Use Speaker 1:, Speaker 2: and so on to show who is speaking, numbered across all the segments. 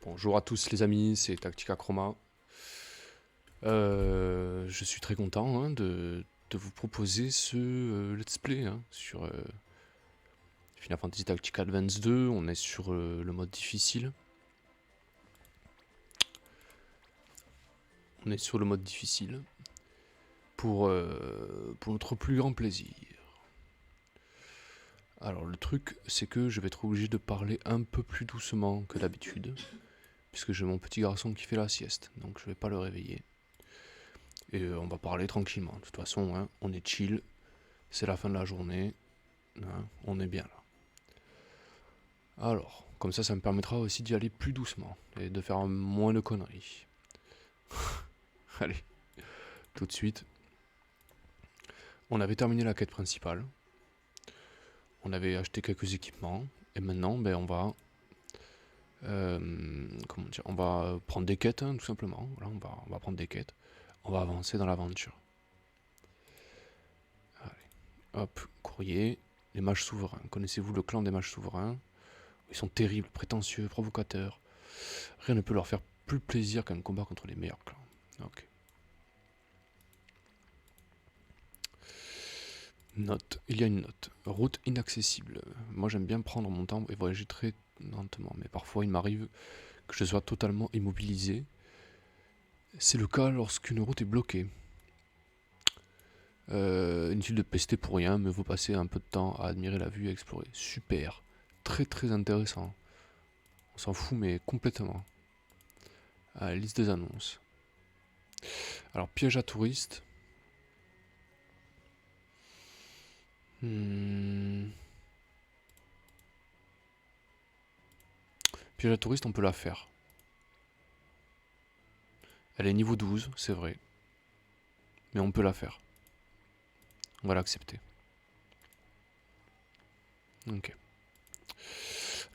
Speaker 1: Bonjour à tous les amis, c'est Tactica Chroma. Je suis très content de vous proposer ce let's play sur Final Fantasy Tactics Advance 2. On est sur le mode difficile. On est sur le mode difficile pour notre plus grand plaisir. Alors le truc, c'est que je vais être obligé de parler un peu plus doucement que d'habitude, puisque j'ai mon petit garçon qui fait la sieste, donc je vais pas le réveiller. Et on va parler tranquillement. De toute façon, on est chill, c'est la fin de la journée, on est bien là. Alors, comme ça me permettra aussi d'y aller plus doucement et de faire moins de conneries. Allez, tout de suite. On avait terminé la quête principale. On avait acheté quelques équipements. Et maintenant, on va... on va prendre des quêtes, tout simplement. Voilà, on va prendre des quêtes. On va avancer dans l'aventure. Allez, hop, courrier. Les mages souverains. Connaissez-vous le clan des mages souverains? Ils sont terribles, prétentieux, provocateurs. Rien ne peut leur faire plus plaisir qu'un combat contre les meilleurs clans. Ok. Note. Il y a une note. Route inaccessible. Moi j'aime bien prendre mon temps et voyager très lentement, mais parfois il m'arrive que je sois totalement immobilisé. C'est le cas lorsqu'une route est bloquée. Inutile de pester pour rien, mais vous passez un peu de temps à admirer la vue et à explorer. Super. Très très intéressant. On s'en fout mais complètement. Ah, liste des annonces. Alors piège à touristes. Piège à touristes, on peut la faire. Elle est niveau 12, c'est vrai. Mais on peut la faire. On va l'accepter. Ok.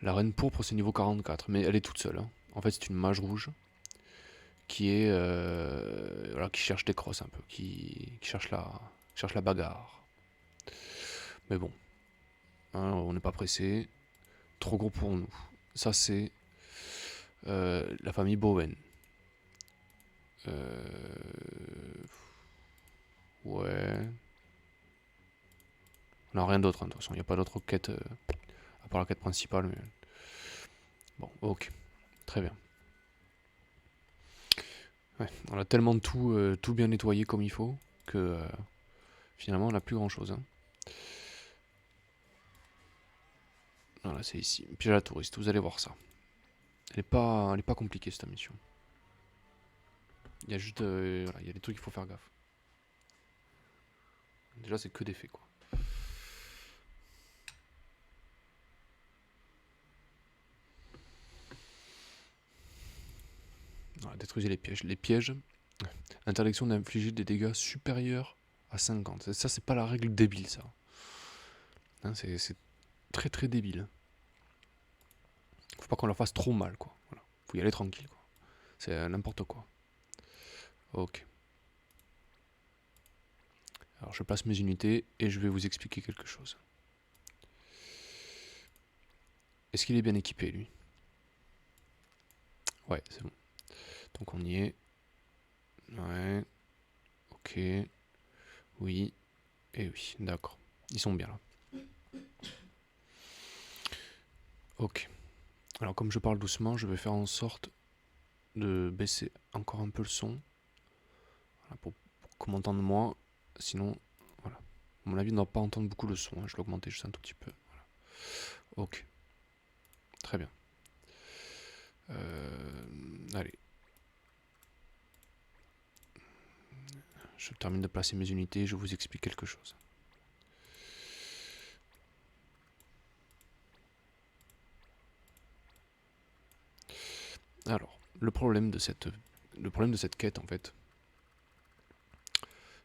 Speaker 1: La reine pourpre, c'est niveau 44, mais elle est toute seule. En fait, c'est une mage rouge qui est voilà, qui cherche des crosses un peu, qui cherche la bagarre. Mais bon, on n'est pas pressé. Trop gros pour nous. Ça, c'est la famille Bowen. Ouais. On n'a rien d'autre, de toute façon. Il n'y a pas d'autre quête à part la quête principale. Mais... Bon, ok. Très bien. Ouais, on a tellement tout bien nettoyé comme il faut que finalement on n'a plus grand chose. Voilà, c'est ici. Piège à la touriste, vous allez voir ça. Elle est pas compliquée cette mission. Il y a juste voilà, il y a des trucs qu'il faut faire gaffe. Déjà c'est que des faits quoi. Voilà, détruisez les pièges. Les pièges, interdiction d'infliger des dégâts supérieurs à 50. Ça c'est pas la règle débile ça. C'est très très débile. Faut pas qu'on leur fasse trop mal quoi. Voilà. Faut y aller tranquille quoi. C'est n'importe quoi. Ok. Alors je place mes unités et je vais vous expliquer quelque chose. Est-ce qu'il est bien équipé lui? Ouais, c'est bon. Donc on y est. Ouais. Ok. Oui. Et oui, d'accord. Ils sont bien là. Ok. Alors comme je parle doucement, je vais faire en sorte de baisser encore un peu le son. Voilà, pour qu'on m'entende moins. Sinon, voilà. À mon avis, on ne doit pas entendre beaucoup le son. Je vais l'augmenter juste un tout petit peu. Voilà. Ok. Très bien. Allez. Je termine de placer mes unités et je vous explique quelque chose. Alors, le problème de cette quête, en fait,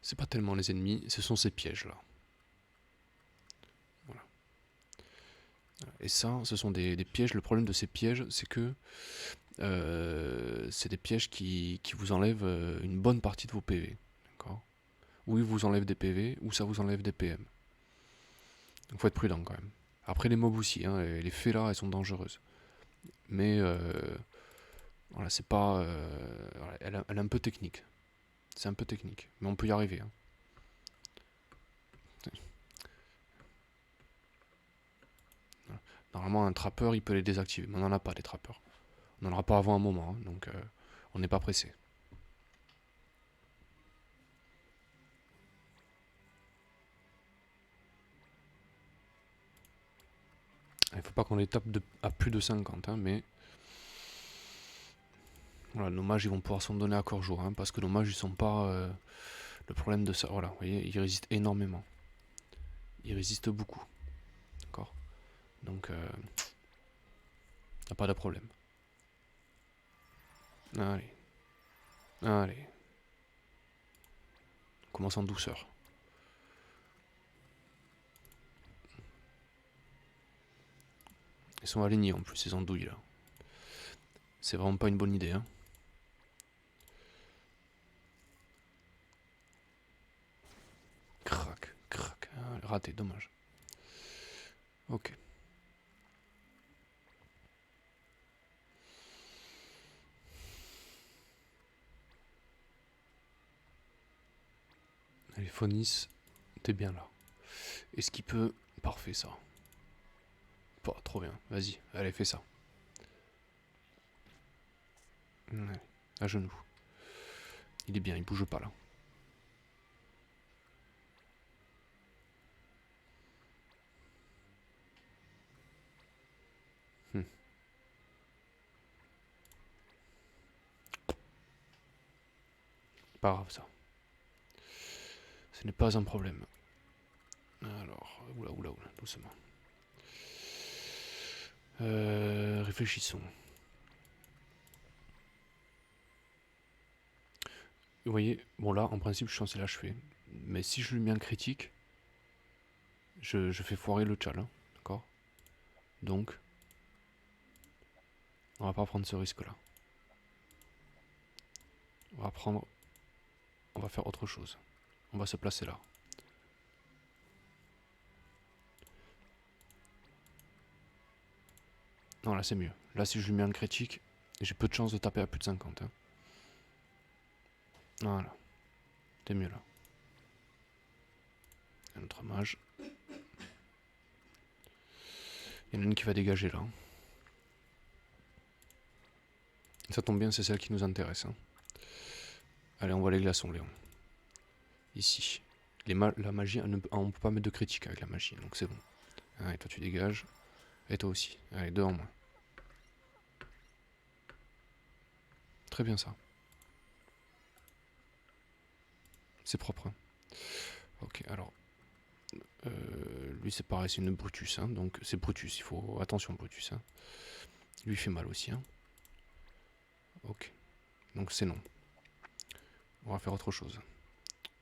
Speaker 1: c'est pas tellement les ennemis, ce sont ces pièges-là. Voilà. Et ça, ce sont des pièges. Le problème de ces pièges, c'est que c'est des pièges qui vous enlèvent une bonne partie de vos PV. D'accord? Ou ils vous enlèvent des PV, ou ça vous enlève des PM. Donc faut être prudent quand même. Après les mobs aussi, les fées là, elles sont dangereuses. Mais Voilà, c'est pas... voilà, elle est un peu technique. C'est un peu technique, mais on peut y arriver. Hein. Voilà. Normalement, un trappeur, il peut les désactiver, mais on n'en a pas des trappeurs. On n'en aura pas avant un moment, hein, donc on n'est pas pressé. Il faut pas qu'on les tape à plus de 50, hein, mais... Voilà, nos mages, ils vont pouvoir s'en donner à corps jour, hein, parce que nos mages, ils sont pas... le problème de ça, voilà, vous voyez, ils résistent énormément. Ils résistent beaucoup, d'accord. Donc, y a pas de problème. Allez, allez. On commence en douceur. Ils sont alignés en plus, ces andouilles là. C'est vraiment pas une bonne idée, hein. Crac, crac. Ah, raté, dommage. Ok. Allez, Phonis, t'es bien là. Est-ce qu'il peut... Parfait ça. Pas trop bien. Vas-y, allez, fais ça. Allez, à genoux. Il est bien, il bouge pas là. Hmm. Pas grave ça. Ce n'est pas un problème. Alors, oula, doucement. Réfléchissons. Vous voyez, bon là, en principe, je suis censé l'achever. Mais si je lui mets un critique, je fais foirer le tchal, hein, d'accord. Donc, on va pas prendre ce risque-là. On va prendre... On va faire autre chose. On va se placer là. Non, là c'est mieux. Là, si je lui mets un critique, j'ai peu de chance de taper à plus de 50. Hein. Voilà. C'est mieux là. Un autre mage. Il y en a une qui va dégager là. Ça tombe bien, c'est celle qui nous intéresse. Hein. Allez, on voit les glaçons, Léon. Ici. La magie, on ne peut pas mettre de critique avec la magie, donc c'est bon. Allez, toi tu dégages. Et toi aussi. Allez, deux en moins. Très bien ça. C'est propre. Hein. Ok, alors. Lui c'est pareil, c'est une Brutus. Hein, donc c'est Brutus, il faut... Attention Brutus. Hein. Lui fait mal aussi. Hein. Ok. Donc c'est non. On va faire autre chose.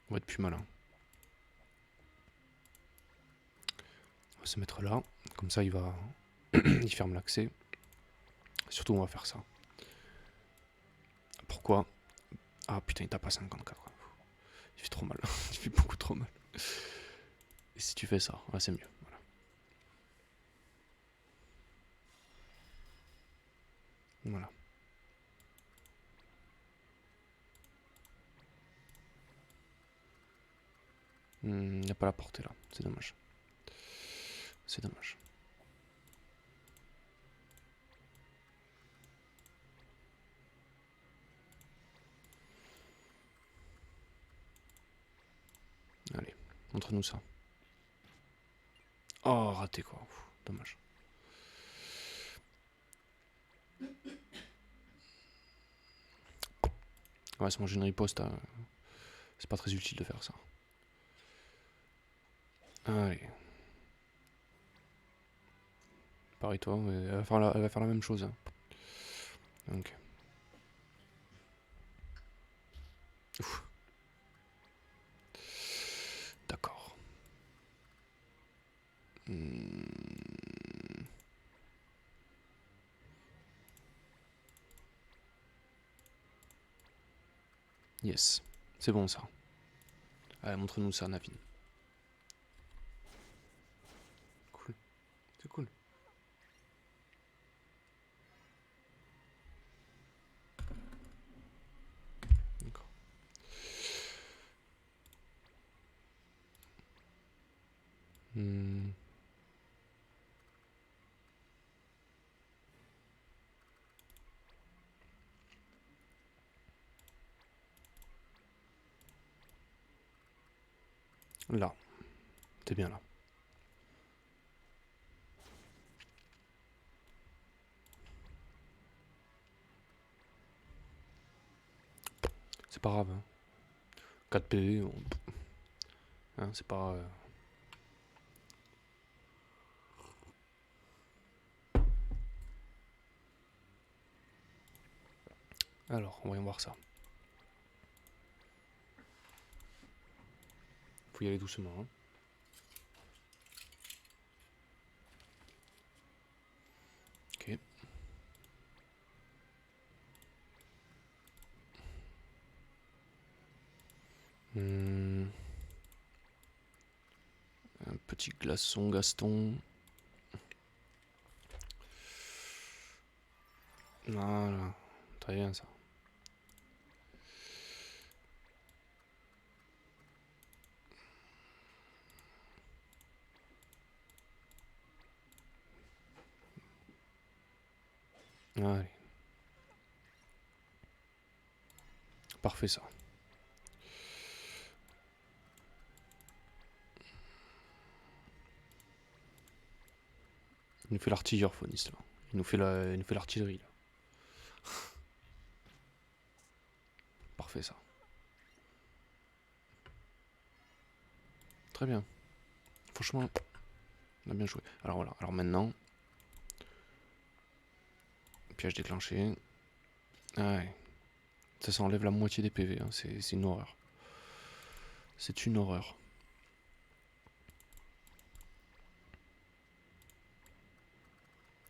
Speaker 1: On va être plus malin. On va se mettre là. Comme ça il va... il ferme l'accès. Surtout on va faire ça. Pourquoi? Ah putain, il tape à 54. Il fait trop mal. Il fait beaucoup trop mal. Et si tu fais ça, là c'est mieux. Voilà. Voilà. Il n'y a pas la portée là. C'est dommage. C'est dommage. Allez, montre-nous ça. Oh, raté quoi. Pff, dommage. Ouais, se manger une riposte, c'est pas très utile de faire ça. Allez. Pareil toi, elle va faire la même chose. Hein. Ok. Ouf. D'accord. Yes. C'est bon ça. Allez, montre-nous ça, Navin. Cool. C'est cool. Là. T'es bien là. C'est pas grave. Hein. 4 PV, hein, c'est pas... Alors, voyons voir ça. Faut y aller doucement. Hein. Ok. Un petit glaçon, Gaston. Voilà. Très bien ça. Allez. Parfait ça. Il nous fait l'artilleur, Phonis là. Il nous fait l'artillerie là. Parfait ça. Très bien. Franchement, on a bien joué. Alors voilà. Alors maintenant, piège déclenché. Ouais. Ça enlève la moitié des PV. Hein. C'est une horreur. C'est une horreur.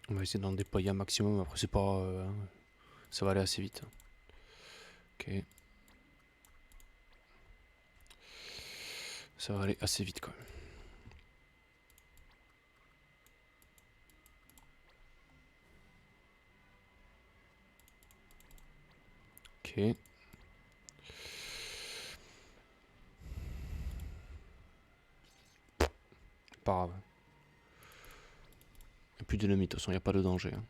Speaker 1: On va essayer d'en déployer un maximum. Après, c'est pas. Ça va aller assez vite. Ok. Ça va aller assez vite quand même. Ok. Pas grave. Il n'y a plus d'ennemis, de toute façon, il n'y a pas de danger. Hein.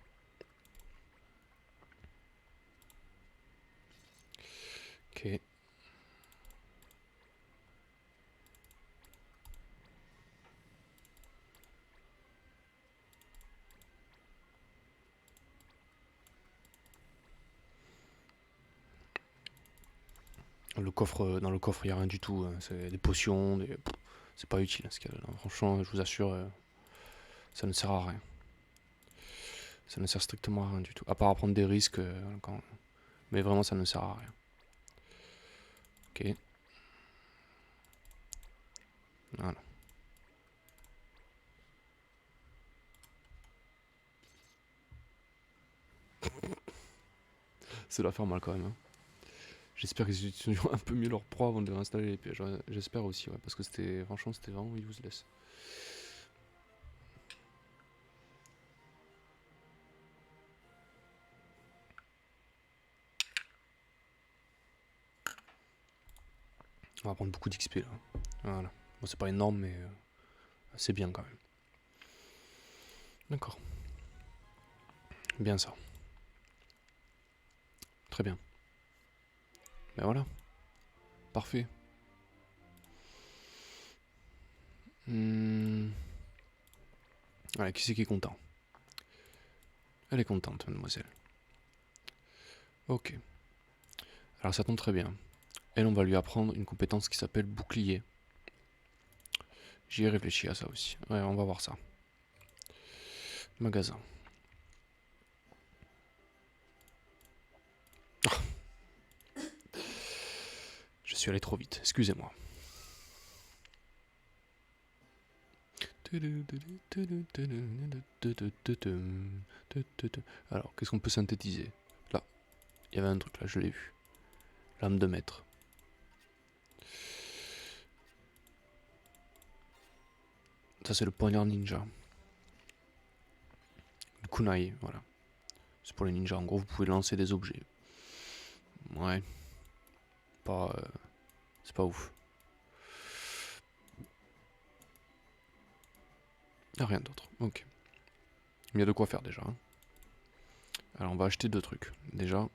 Speaker 1: Ok. Dans le coffre, il n'y a rien du tout. Hein. C'est des potions, c'est pas utile. Ce qu'il y a là. Franchement, je vous assure, ça ne sert à rien. Ça ne sert strictement à rien du tout. À part à prendre des risques. Mais vraiment, ça ne sert à rien. Ok. Voilà. Ça doit faire mal quand même. Hein. J'espère qu'ils utiliseront un peu mieux leur proie avant de réinstaller les pièges. Ouais, j'espère aussi, ouais, parce que franchement, c'était vraiment useless. On va prendre beaucoup d'XP là. Voilà. Bon, c'est pas énorme, mais c'est bien quand même. D'accord. Bien ça. Très bien. Ben voilà. Parfait. Voilà, qui c'est qui est content? Elle est contente, mademoiselle. Ok. Alors ça tombe très bien. Elle, on va lui apprendre une compétence qui s'appelle bouclier. J'y ai réfléchi à ça aussi. Ouais, on va voir ça. Magasin. Je suis allé trop vite, excusez-moi. Alors, qu'est-ce qu'on peut synthétiser? Là, il y avait un truc là, je l'ai vu. Lame de maître. Ça, c'est le poignard ninja. Le kunai, voilà. C'est pour les ninjas. En gros, vous pouvez lancer des objets. Ouais. Pas. C'est pas ouf. Y a rien d'autre. Ok. Il y a de quoi faire déjà. Hein. Alors, on va acheter deux trucs. Déjà,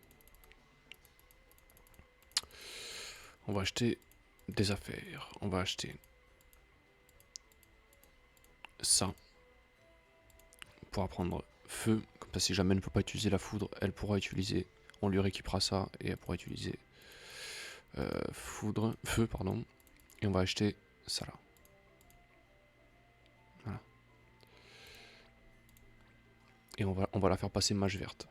Speaker 1: on va acheter des affaires. On va acheter ça. On pourra prendre feu, comme ça si jamais elle ne peut pas utiliser la foudre, elle pourra utiliser, on lui rééquipera ça et elle pourra utiliser feu pardon, et on va acheter ça là. Voilà. Et on va la faire passer mage verte.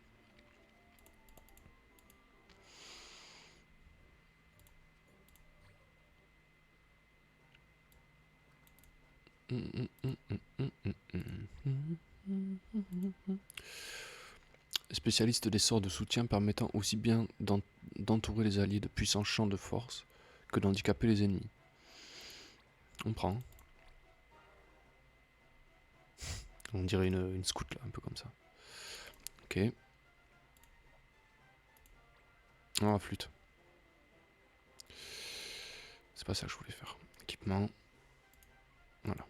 Speaker 1: Spécialiste des sorts de soutien permettant aussi bien d'entourer les alliés de puissants champs de force que d'handicaper les ennemis. On prend. On dirait une scout là, un peu comme ça. Ok. Ah, flûte. C'est pas ça que je voulais faire. Équipement. Voilà.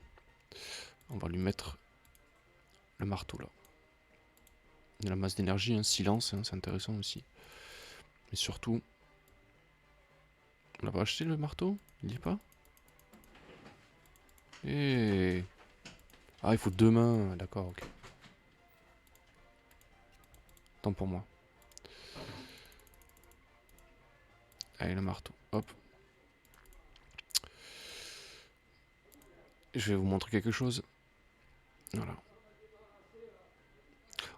Speaker 1: On va lui mettre le marteau là. Il y a la masse d'énergie, hein, silence, hein, c'est intéressant aussi. Mais surtout, on n'a pas acheté le marteau? Il dit pas? Et ah, il faut 2 mains, d'accord, ok. Tant pour moi. Allez, le marteau, hop. Je vais vous montrer quelque chose. Voilà.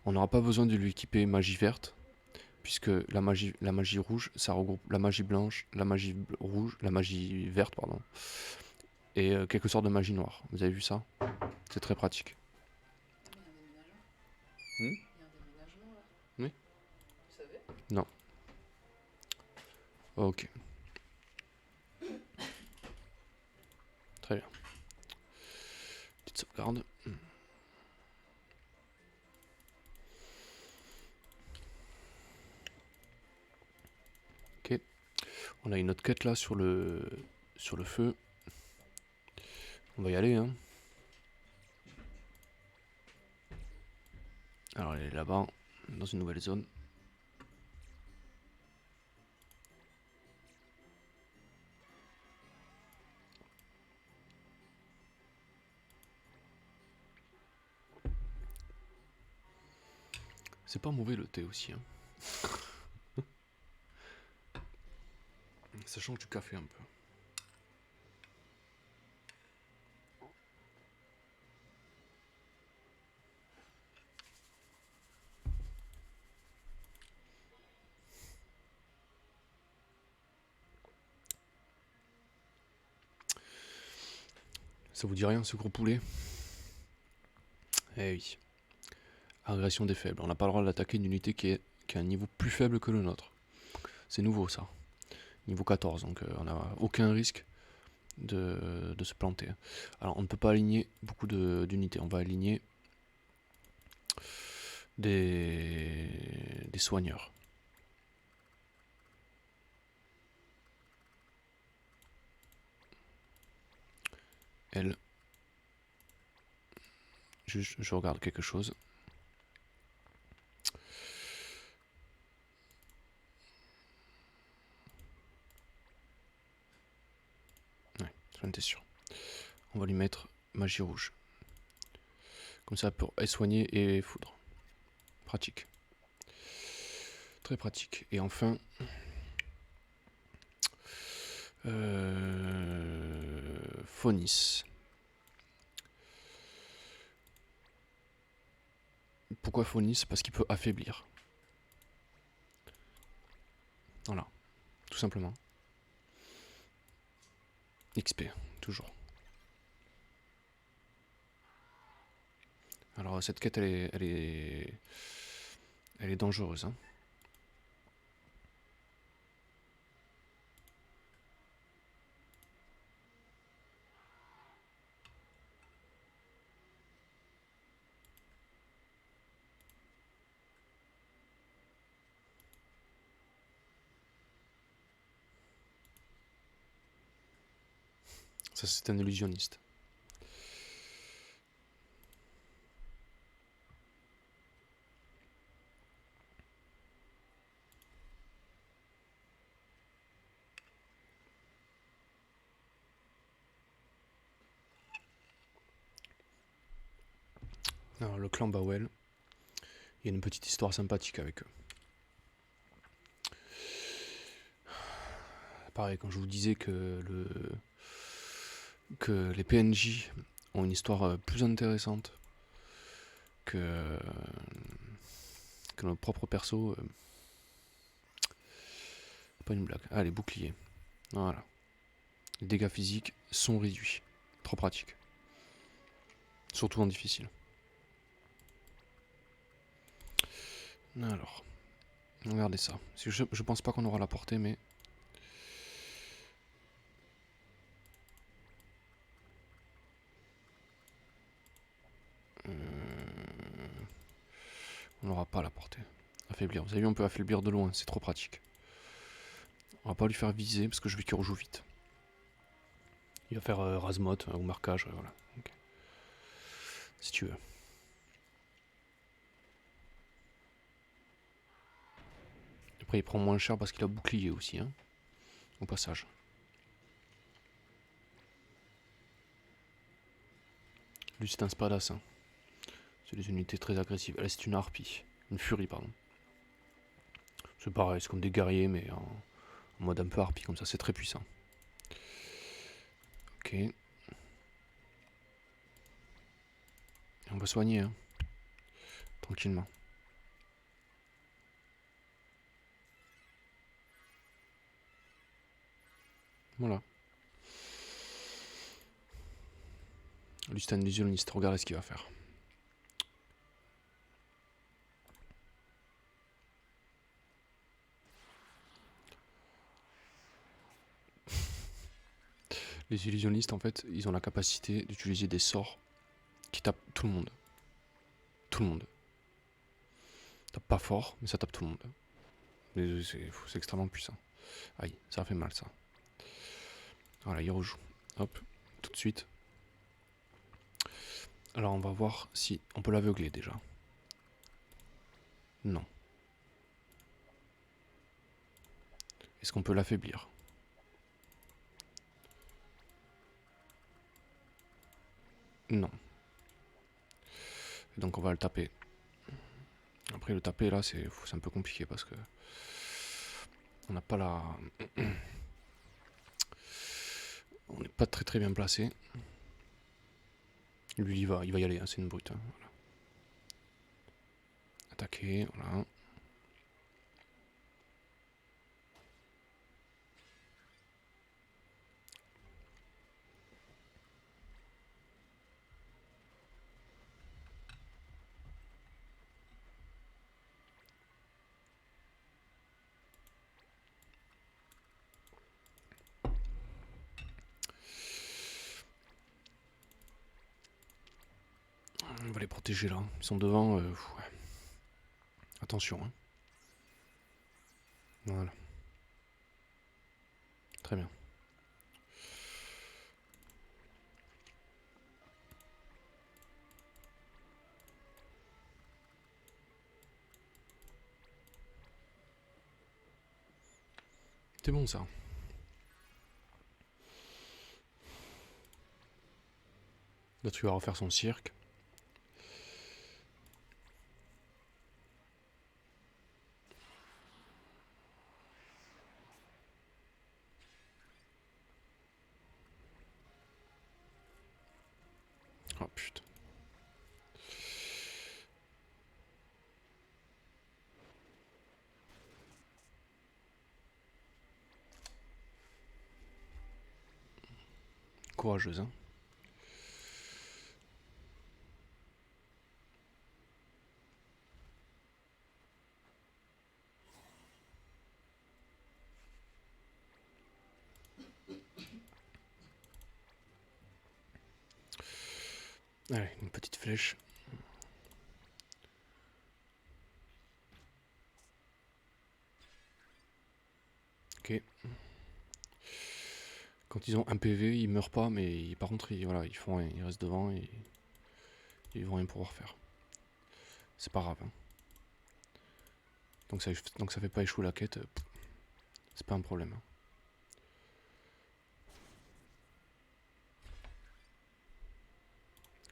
Speaker 1: On n'aura pas besoin de lui équiper magie verte, puisque la magie rouge, ça regroupe la magie blanche, la magie rouge, la magie verte, pardon, et quelques sortes de magie noire. Vous avez vu ça? C'est très pratique.
Speaker 2: Il y a un déménagement là.
Speaker 1: Oui.
Speaker 2: Vous savez?
Speaker 1: Non. Ok. Très bien. Petite sauvegarde. Ok. On a une autre quête là sur le feu. On va y aller, hein. Alors elle est là-bas, dans une nouvelle zone. C'est pas mauvais le thé aussi, hein. Ça change du café un peu. Ça vous dit rien ce gros poulet? Eh oui. Agression des faibles. On n'a pas le droit d'attaquer une unité qui a un niveau plus faible que le nôtre. C'est nouveau ça. Niveau 14, donc on n'a aucun risque de se planter. Alors on ne peut pas aligner beaucoup d'unités. On va aligner des soigneurs. Elle. Juste, je regarde quelque chose. Ouais, j'en étais sûr. On va lui mettre magie rouge. Comme ça pour soigner et foudre. Pratique. Très pratique. Et enfin... Phonis. Pourquoi Phonis? Parce qu'il peut affaiblir. Voilà. Tout simplement. XP, toujours. Alors cette quête elle est dangereuse, hein. Ça c'est un illusionniste. Alors, le clan Bawel, il y a une petite histoire sympathique avec eux. Pareil, quand je vous disais que les PNJ ont une histoire plus intéressante que notre propre perso, pas une blague. Ah, les boucliers. Voilà. Les dégâts physiques sont réduits. Trop pratique. Surtout en difficile. Alors, regardez ça. Je pense pas qu'on aura la portée, mais... on n'aura pas la portée. Affaiblir. Vous avez vu, on peut affaiblir de loin. C'est trop pratique. On va pas lui faire viser, parce que je veux qu'il rejoue vite. Il va faire Razmot ou marquage, voilà. Okay. Si tu veux. Après, il prend moins cher parce qu'il a bouclier aussi, hein, au passage. Lui, c'est un spadassin. C'est des unités très agressives. Là, c'est une harpie. Une furie, pardon. C'est pareil, c'est comme des guerriers, mais en mode un peu harpie, comme ça. C'est très puissant. Ok. Et on va soigner, hein. Tranquillement. Voilà. Lui, c'est un illusionniste. Regardez ce qu'il va faire. Les illusionnistes, en fait, ils ont la capacité d'utiliser des sorts qui tapent tout le monde. Tout le monde. Tape pas fort, mais ça tape tout le monde. C'est extrêmement puissant. Aïe, ça fait mal, ça. Voilà, il rejoue. Hop, tout de suite. Alors, on va voir si on peut l'aveugler, déjà. Non. Est-ce qu'on peut l'affaiblir? Non. Et donc on va le taper. Après le taper là c'est un peu compliqué parce que on n'a pas la... on n'est pas très bien placé. Lui il va y aller, hein, c'est une brute. Hein, voilà. Attaquer, voilà. On va les protéger là. Ils sont devant. Ouais. Attention. Hein. Voilà. Très bien. C'est bon ça. Là tu vas refaire son cirque. Oh putain. Courageuse, hein. Allez, une petite flèche. Ok. Quand ils ont un PV, ils meurent pas, mais par contre, voilà, ils restent devant et ils vont rien pouvoir faire. C'est pas grave. Hein. Donc ça fait pas échouer la quête, c'est pas un problème. Hein.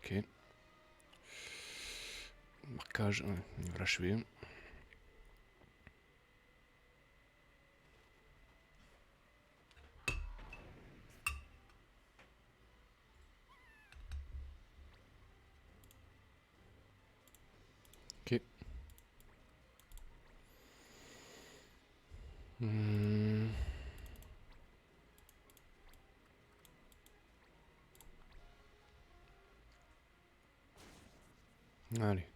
Speaker 1: Ok. Marquage, ouais, il va l'achever. Ok. Allez.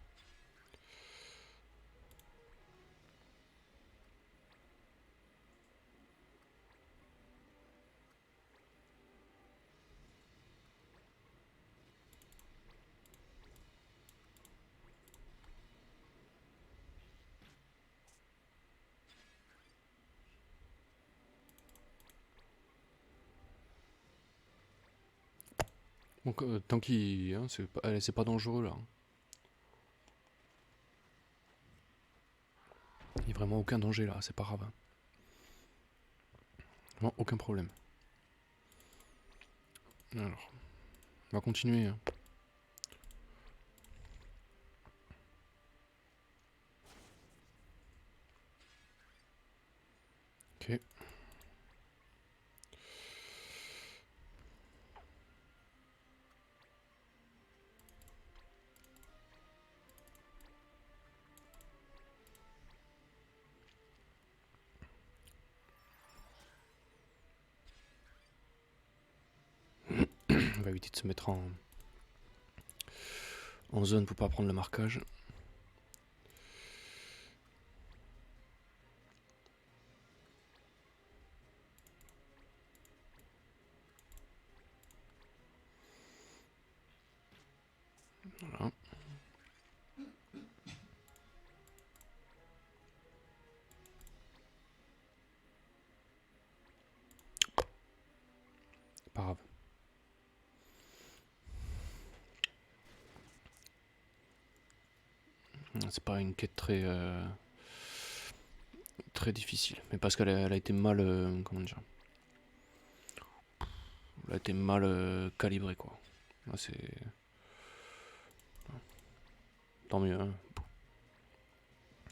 Speaker 1: Donc, tant qu'il... Hein, c'est pas dangereux là. Il n'y a vraiment aucun danger là, c'est pas grave. Hein. Vraiment aucun problème. Alors, on va continuer. Hein. Ok. On va éviter de se mettre en zone pour pas prendre le marquage. Voilà. Pas grave. C'est pas une quête très difficile, mais parce qu'elle elle a été mal, comment dire, elle a été mal calibrée quoi. Là c'est tant mieux. Hein.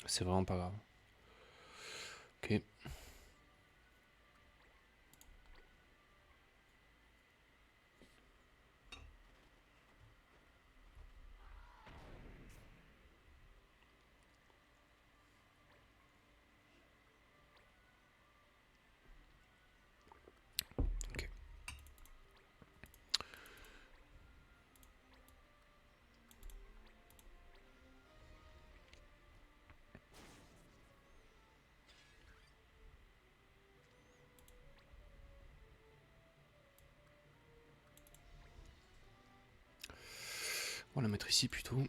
Speaker 1: C'est vraiment pas grave. Ok. Ok. On va la mettre ici plutôt.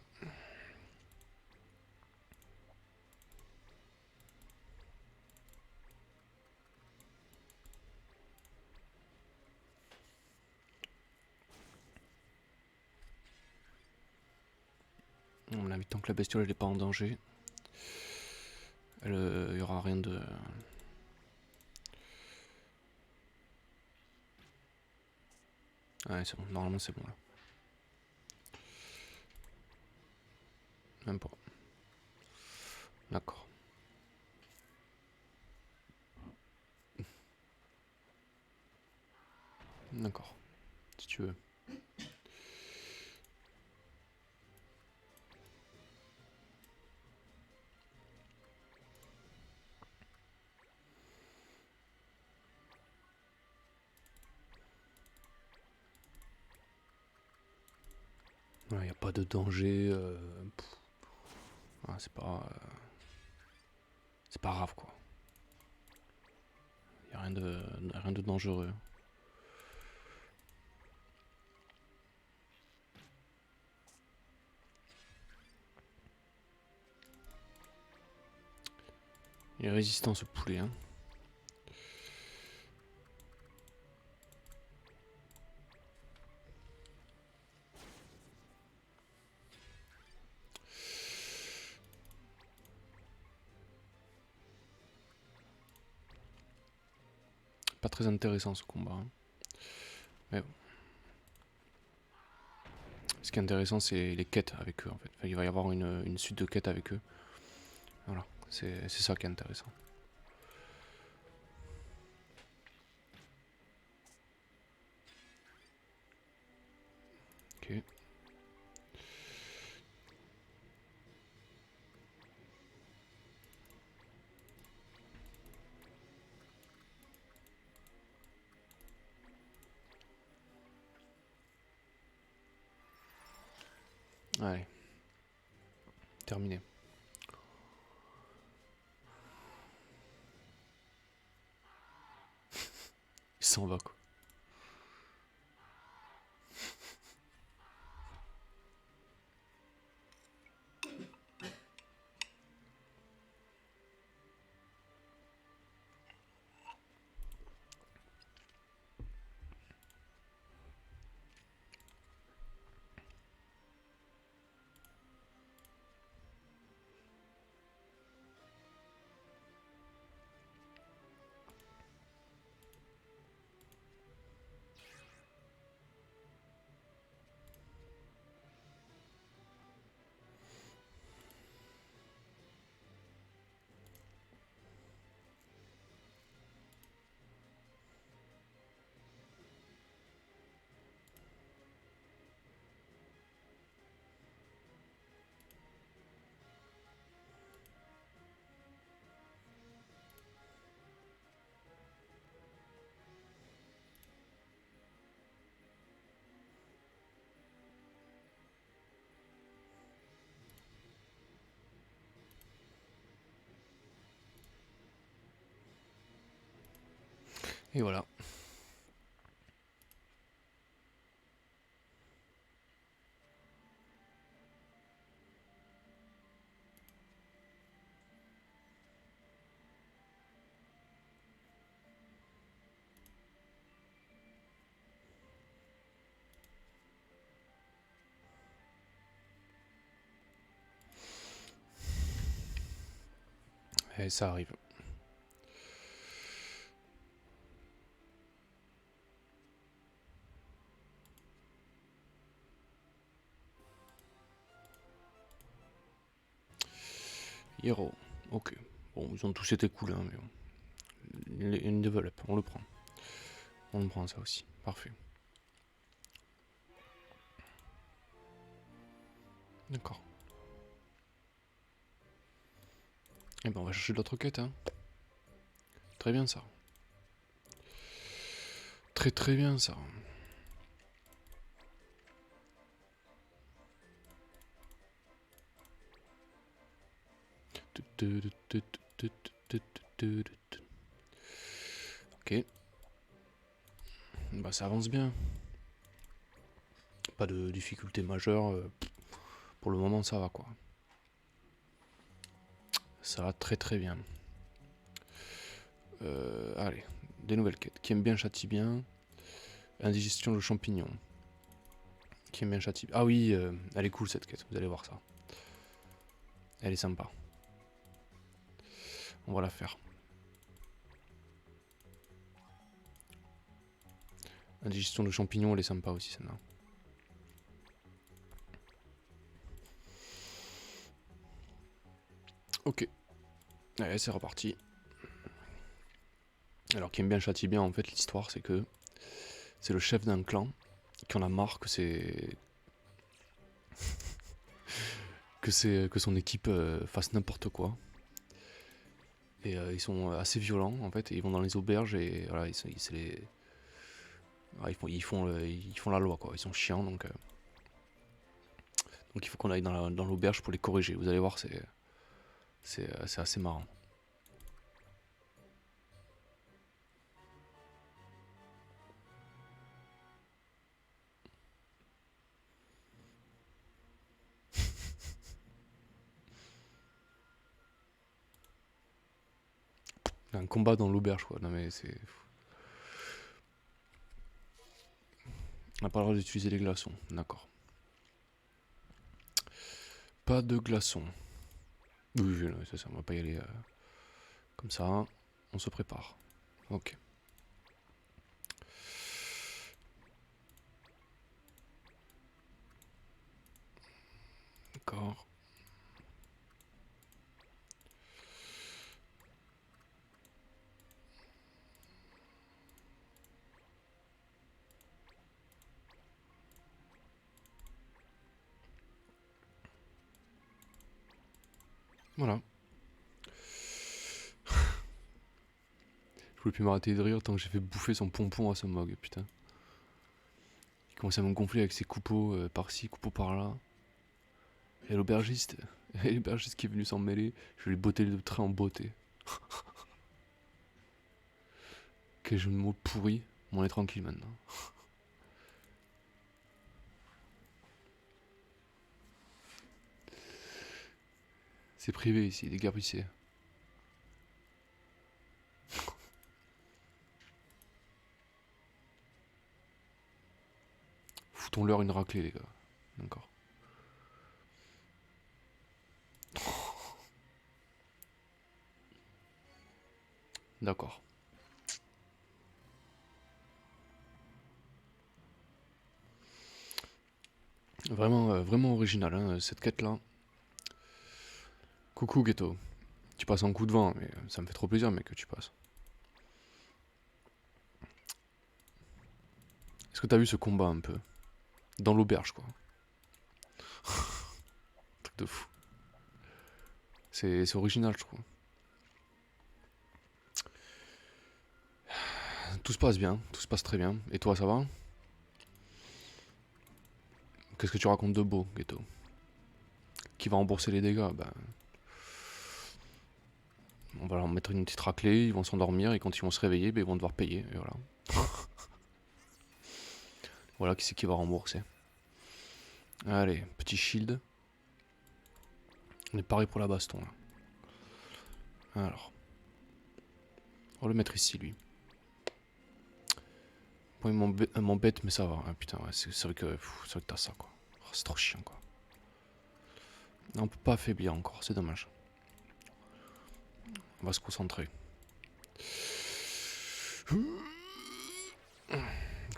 Speaker 1: On l'a mis tant que la bestiole elle est pas en danger. Il y aura rien de. Ouais, c'est bon. Normalement, c'est bon là. Même pas. D'accord. D'accord. Si tu veux. Il n'y a pas de danger. C'est pas grave quoi. Il n'y a rien de dangereux. Il est résistant ce poulet. Hein. Pas très intéressant ce combat. Hein. Mais bon. qui est intéressant, c'est les quêtes avec eux en fait. Enfin, il va y avoir une suite de quêtes avec eux. Voilà, c'est ça qui est intéressant. Ok. Allez. Terminé. Il s'en va quoi. Et voilà. Et ça arrive. Hero. Ok. Bon, ils ont tous été cool, hein, mais bon. Une develop, on le prend. On le prend ça aussi. Parfait. D'accord. Et ben on va chercher d'autres quêtes, hein. Très bien ça. Très très bien ça. Ok. Bah ça avance bien. Pas de difficulté majeure. Pour le moment ça va quoi. Ça va très très bien. Allez, des nouvelles quêtes. Qui aime bien châtie bien. Indigestion de champignons. Qui aime bien châtie. Ah oui, elle est cool cette quête, vous allez voir ça. Elle est sympa. On va la faire. Indigestion de champignons, elle est sympa aussi celle-là. Ok. Allez, c'est reparti. Alors, qui aime bien châtie bien, en fait, l'histoire, c'est que c'est le chef d'un clan qui en a marre que que son équipe fasse n'importe quoi. Et ils sont assez violents, en fait, et ils vont dans les auberges et voilà, ils font la loi, quoi. Ils sont chiants, donc il faut qu'on aille dans l'auberge pour les corriger. Vous allez voir, c'est assez marrant. Un combat dans l'auberge, quoi. Non mais c'est... On n'a pas le droit d'utiliser les glaçons, d'accord. Pas de glaçons. Oui, c'est ça, on va pas y aller comme ça. On se prépare. Ok. D'accord. Voilà. Je voulais plus m'arrêter de rire tant que j'ai fait bouffer son pompon à ce mog, putain. Il commençait à me gonfler avec ses coupeaux par-ci, coupeaux par-là. Et l'aubergiste, et l'aubergiste qui est venu s'en mêler, je vais lui botter le train en beauté. Quel jeu de mots pourri, mais on est tranquille maintenant. C'est privé ici, des gabrissiers. Foutons-leur une raclée, les gars. D'accord. D'accord. Vraiment, vraiment original, hein, cette quête-là. Coucou Ghetto. Tu passes en coup de vent, mais ça me fait trop plaisir, mec, que tu passes. Est-ce que t'as vu ce combat un peu? Dans l'auberge, quoi. Truc de fou. C'est original, je trouve. Tout se passe bien, tout se passe très bien. Et toi, ça va? Qu'est-ce que tu racontes de beau, Ghetto? Qui va rembourser les dégâts? Ben, on va leur mettre une petite raclée, ils vont s'endormir, et quand ils vont se réveiller, ben, ils vont devoir payer, et voilà. Voilà qui c'est qui va rembourser. Allez, petit shield. On est pareil pour la baston, là. Alors. On va le mettre ici, lui. Bon, il m'embête, mais ça va. Ah, putain, ouais, c'est vrai que t'as ça, quoi. Oh, c'est trop chiant, quoi. Non, on peut pas affaiblir encore, c'est dommage. On va se concentrer.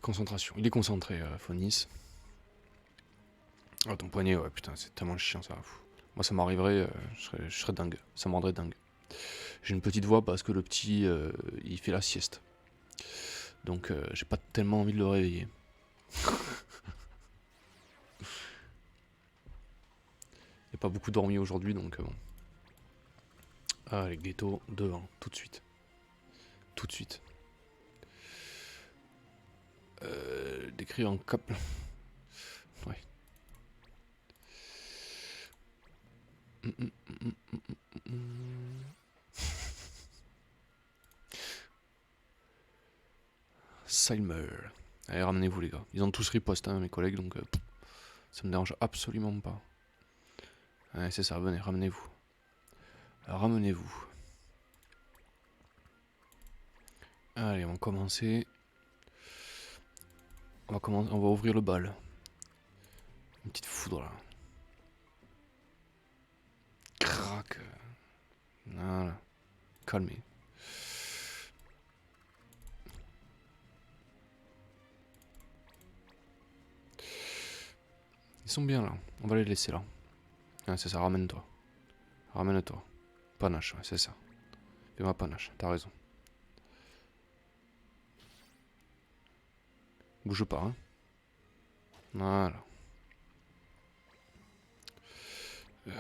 Speaker 1: Concentration. Il est concentré, Phonis. Ah, ton poignet, ouais, putain, c'est tellement chiant, ça. Moi, ça m'arriverait, je serais dingue. Ça me rendrait dingue. J'ai une petite voix parce que le petit, il fait la sieste. Donc, j'ai pas tellement envie de le réveiller. Il a pas beaucoup dormi aujourd'hui, donc bon. Ah, les ghettos devant, tout de suite. Tout de suite. Décrire en cap. Ouais. Silmer. Allez, ramenez-vous, les gars. Ils ont tous riposte, hein, mes collègues, donc ça me dérange absolument pas. Ouais, c'est ça, venez, ramenez-vous. Ramenez-vous. Allez, on va commencer. On va ouvrir le bal. Une petite foudre là. Crac. Voilà. Calmez. Ils sont bien là. On va les laisser là. Ah, c'est ça, ramène-toi. Ramène-toi. Panache, ouais, c'est ça. Fais-moi panache, t'as raison. Bouge pas, hein. Voilà. On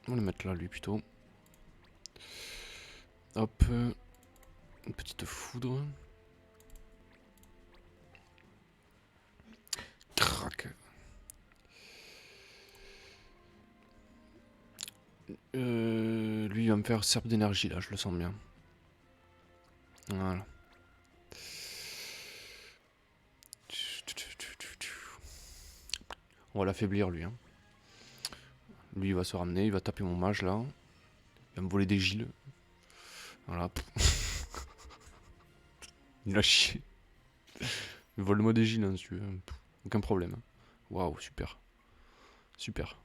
Speaker 1: va le mettre là, lui, plutôt. Hop. Une petite foudre. Crac. Lui, il va me faire serpe d'énergie, là, je le sens bien. Voilà. On va l'affaiblir, lui. Hein. Lui, il va se ramener, il va taper mon mage, là. Il va me voler des giles. Voilà. Il a chié. Vole-moi des giles, hein, si tu veux. Aucun problème. Waouh, super. Super.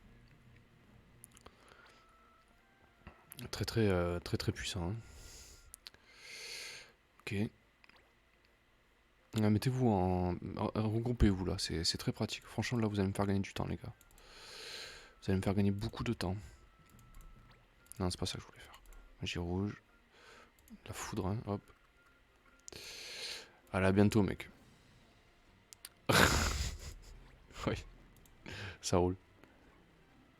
Speaker 1: Très très puissant. Hein. Ok. Mettez-vous en... Regroupez-vous là, c'est très pratique. Franchement là vous allez me faire gagner du temps les gars. Vous allez me faire gagner beaucoup de temps. Non c'est pas ça que je voulais faire. Magie rouge. La foudre hein, hop. Allez à bientôt mec. Oui, ça roule.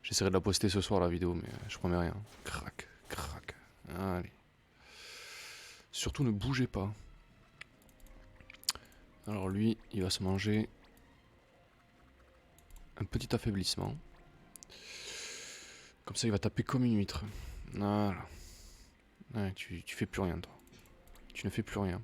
Speaker 1: J'essaierai de la poster ce soir la vidéo mais je promets rien. Crac, crac. Allez. Surtout ne bougez pas. Alors lui, il va se manger un petit affaiblissement. Comme ça, il va taper comme une huître. Voilà. Ouais, tu fais plus rien, toi. Tu ne fais plus rien.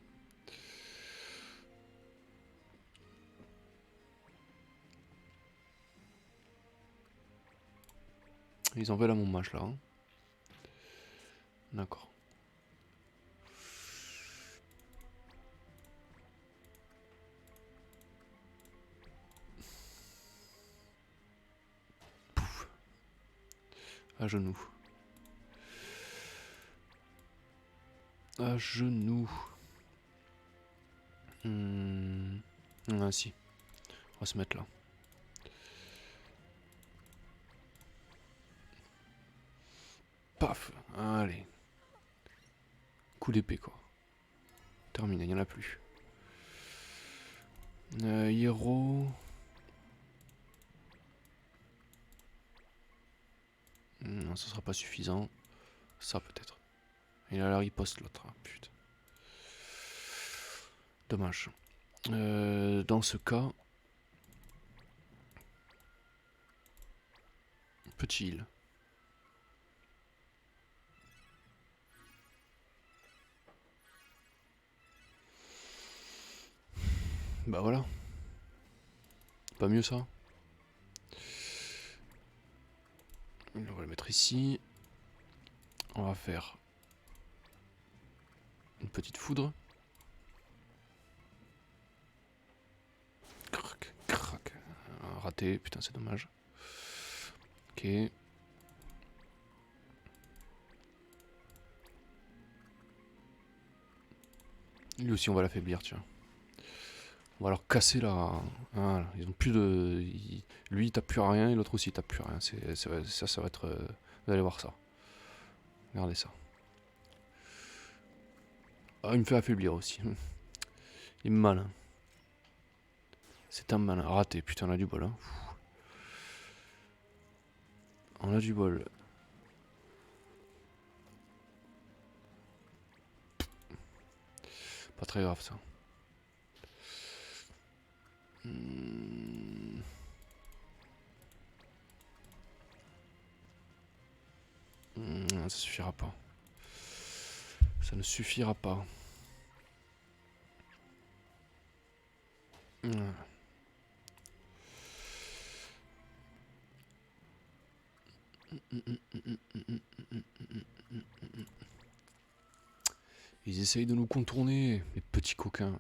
Speaker 1: Ils en veulent à mon mage, là. Hein. D'accord. Pouf. À genoux. À genoux. Ah si. On va se mettre là. Paf. Allez. Coup d'épée quoi. Terminé, il n'y en a plus. Hero. Non, ça sera pas suffisant. Ça peut-être. Il a la riposte l'autre. Hein. Putain. Dommage. Dans ce cas. Petit heal. Bah voilà. Pas mieux ça. On va le mettre ici. On va faire une petite foudre. Crac, crac. Raté, putain c'est dommage. Ok. Lui aussi on va l'affaiblir tiens. On va leur casser la... Voilà, ils ont plus de... Lui il tape plus à rien et l'autre aussi il tape plus à rien. Ça va être... Vous allez voir ça. Regardez ça. Ah il me fait affaiblir aussi. Il est malin. C'est un malin. Raté, putain on a du bol hein. On a du bol. Pas très grave ça. Ça suffira pas. Ça ne suffira pas. Ils essayent de nous contourner, les petits coquins.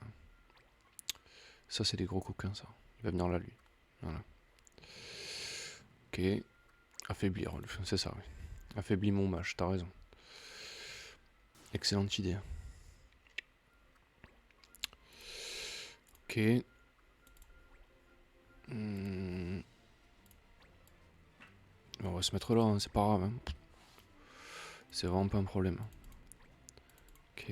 Speaker 1: Ça, c'est des gros coquins, ça. Il va venir là, lui. Voilà. Ok. Affaiblir, c'est ça, oui. Affaiblis mon mage, t'as raison. Excellente idée. Ok. On va se mettre là, hein, c'est pas grave. Hein. C'est vraiment pas un problème. Ok.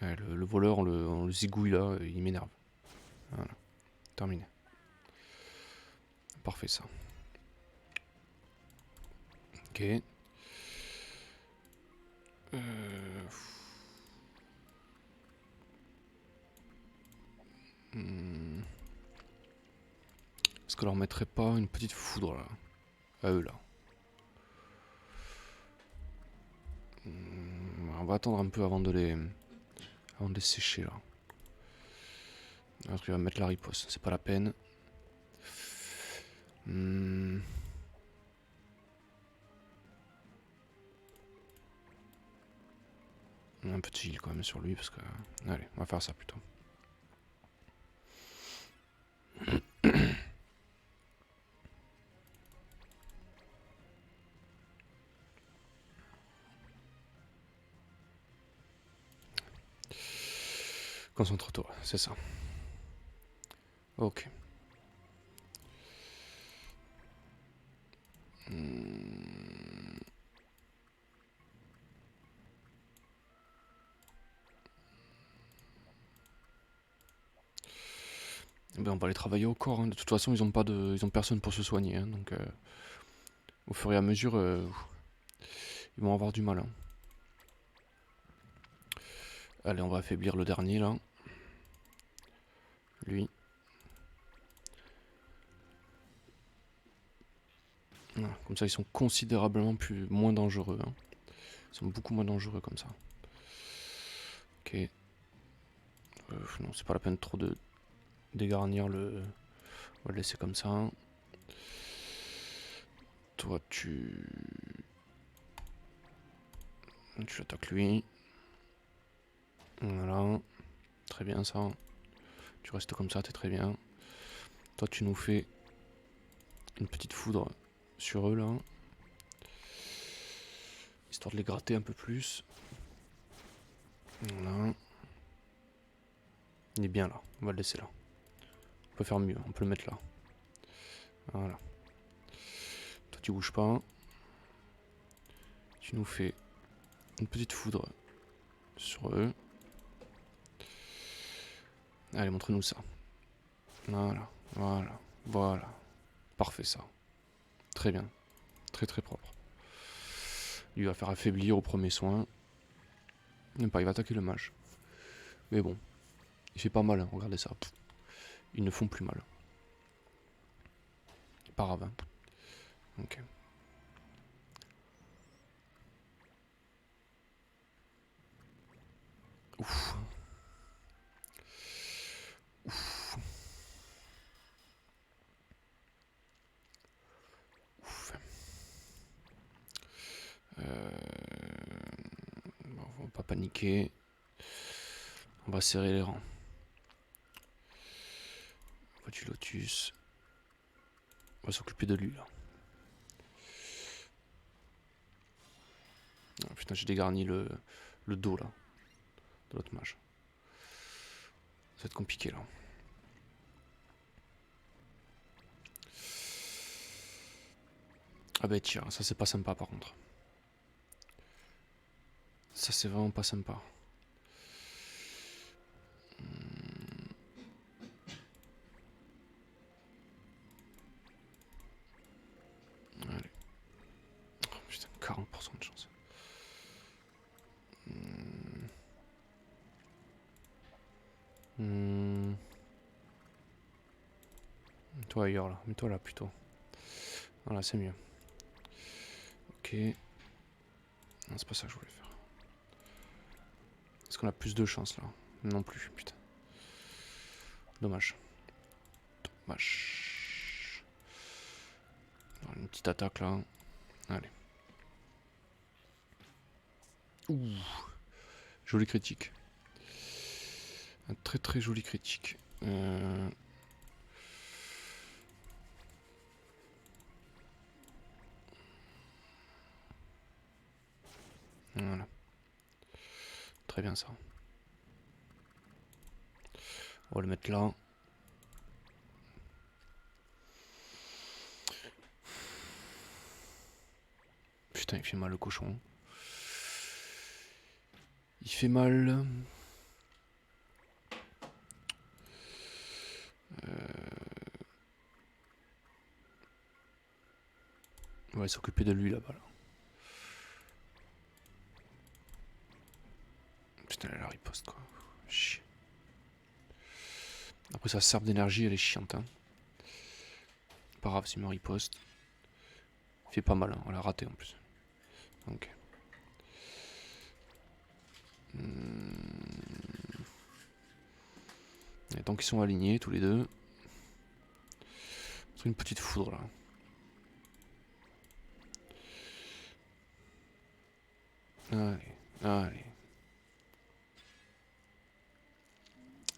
Speaker 1: Ouais, le voleur, on le zigouille là, il m'énerve. Voilà. Terminé. Parfait ça. Ok. Est-ce qu'on leur mettrait pas une petite foudre là? À eux là. On va attendre un peu avant de les sécher là. Alors qu'il va mettre la riposte, c'est pas la peine. Un petit heal quand même sur lui parce que... Allez, on va faire ça plutôt. Concentre-toi, c'est ça. Ok. Ben, on va les travailler au corps, hein. De toute façon, ils ont personne pour se soigner, hein. Donc, au fur et à mesure, ils vont avoir du mal, hein. Allez, on va affaiblir le dernier, là. Lui. Voilà, comme ça, ils sont considérablement moins dangereux, hein. Ils sont beaucoup moins dangereux comme ça. Ok. Non, c'est pas la peine trop de dégarnir le... On va le laisser comme ça. Toi, tu attaques lui. Voilà. Très bien, ça. Tu restes comme ça, t'es très bien. Toi, tu nous fais une petite foudre sur eux, là. Histoire de les gratter un peu plus. Voilà. Il est bien là. On va le laisser là. On peut faire mieux. On peut le mettre là. Voilà. Toi, tu bouges pas. Tu nous fais une petite foudre sur eux. Allez, montre-nous ça. Voilà. Voilà. Voilà. Parfait, ça. Très bien. Très très propre. Lui va faire affaiblir au premier soin. Même pas, il va attaquer le mage. Mais bon. Il fait pas mal, hein. Regardez ça. Ils ne font plus mal. Pas grave, hein. Ok. Ouf. Ouf. Ouf. Bon, on va pas paniquer. On va serrer les rangs. On va du lotus. On va s'occuper de lui là. Oh, putain, j'ai dégarni le dos là. De l'autre mage. Ça va être compliqué là. Ah bah tiens, ça c'est pas sympa par contre. Ça c'est vraiment pas sympa. Allez. Oh, putain, 40% de chance. Mets-toi ailleurs là, mets-toi là plutôt. Voilà, c'est mieux. Ok. Non, c'est pas ça que je voulais faire. Est-ce qu'on a plus de chance là? Non plus, putain. Dommage. Dommage. Alors, une petite attaque là. Allez. Ouh. Joli critique. Un très très joli critique. Voilà. Très bien ça. On va le mettre là. Putain, il fait mal le cochon. Il fait mal. On va s'occuper de lui là-bas. Là. Putain, elle a la riposte quoi. Chier. Après sa serbe d'énergie, elle est chiante. Hein. Pas grave, c'est une riposte. Il fait pas mal, hein. On l'a raté en plus. Ok. Et tant qu'ils sont alignés tous les deux. C'est une petite foudre là. Allez, allez.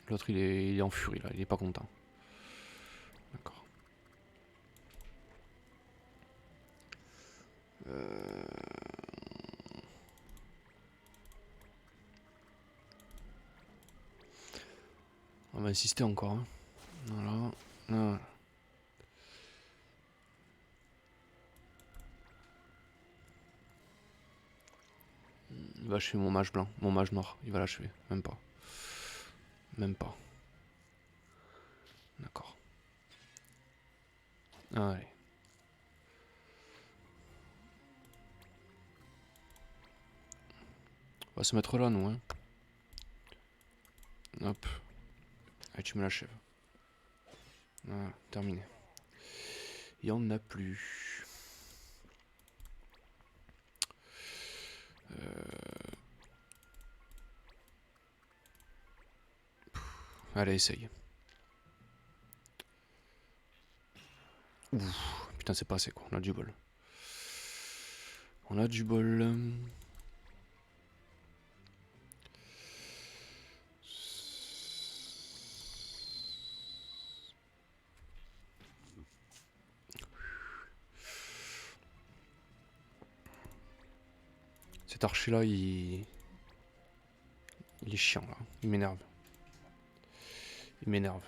Speaker 1: L'autre il est en furie là, il est pas content. D'accord. va insister encore. Hein. Voilà. Voilà. Il va achever mon mage blanc, mon mage noir. Il va l'achever. Même pas. Même pas. D'accord. Allez. On va se mettre là, nous. Hein. Hop. Allez, tu me l'achèves. Voilà, terminé. Il n'y en a plus. Allez, essaye. Ouf, putain, c'est pas assez quoi. On a du bol. On a du bol. Cet archer là, il est chiant là. Il m'énerve. Il m'énerve.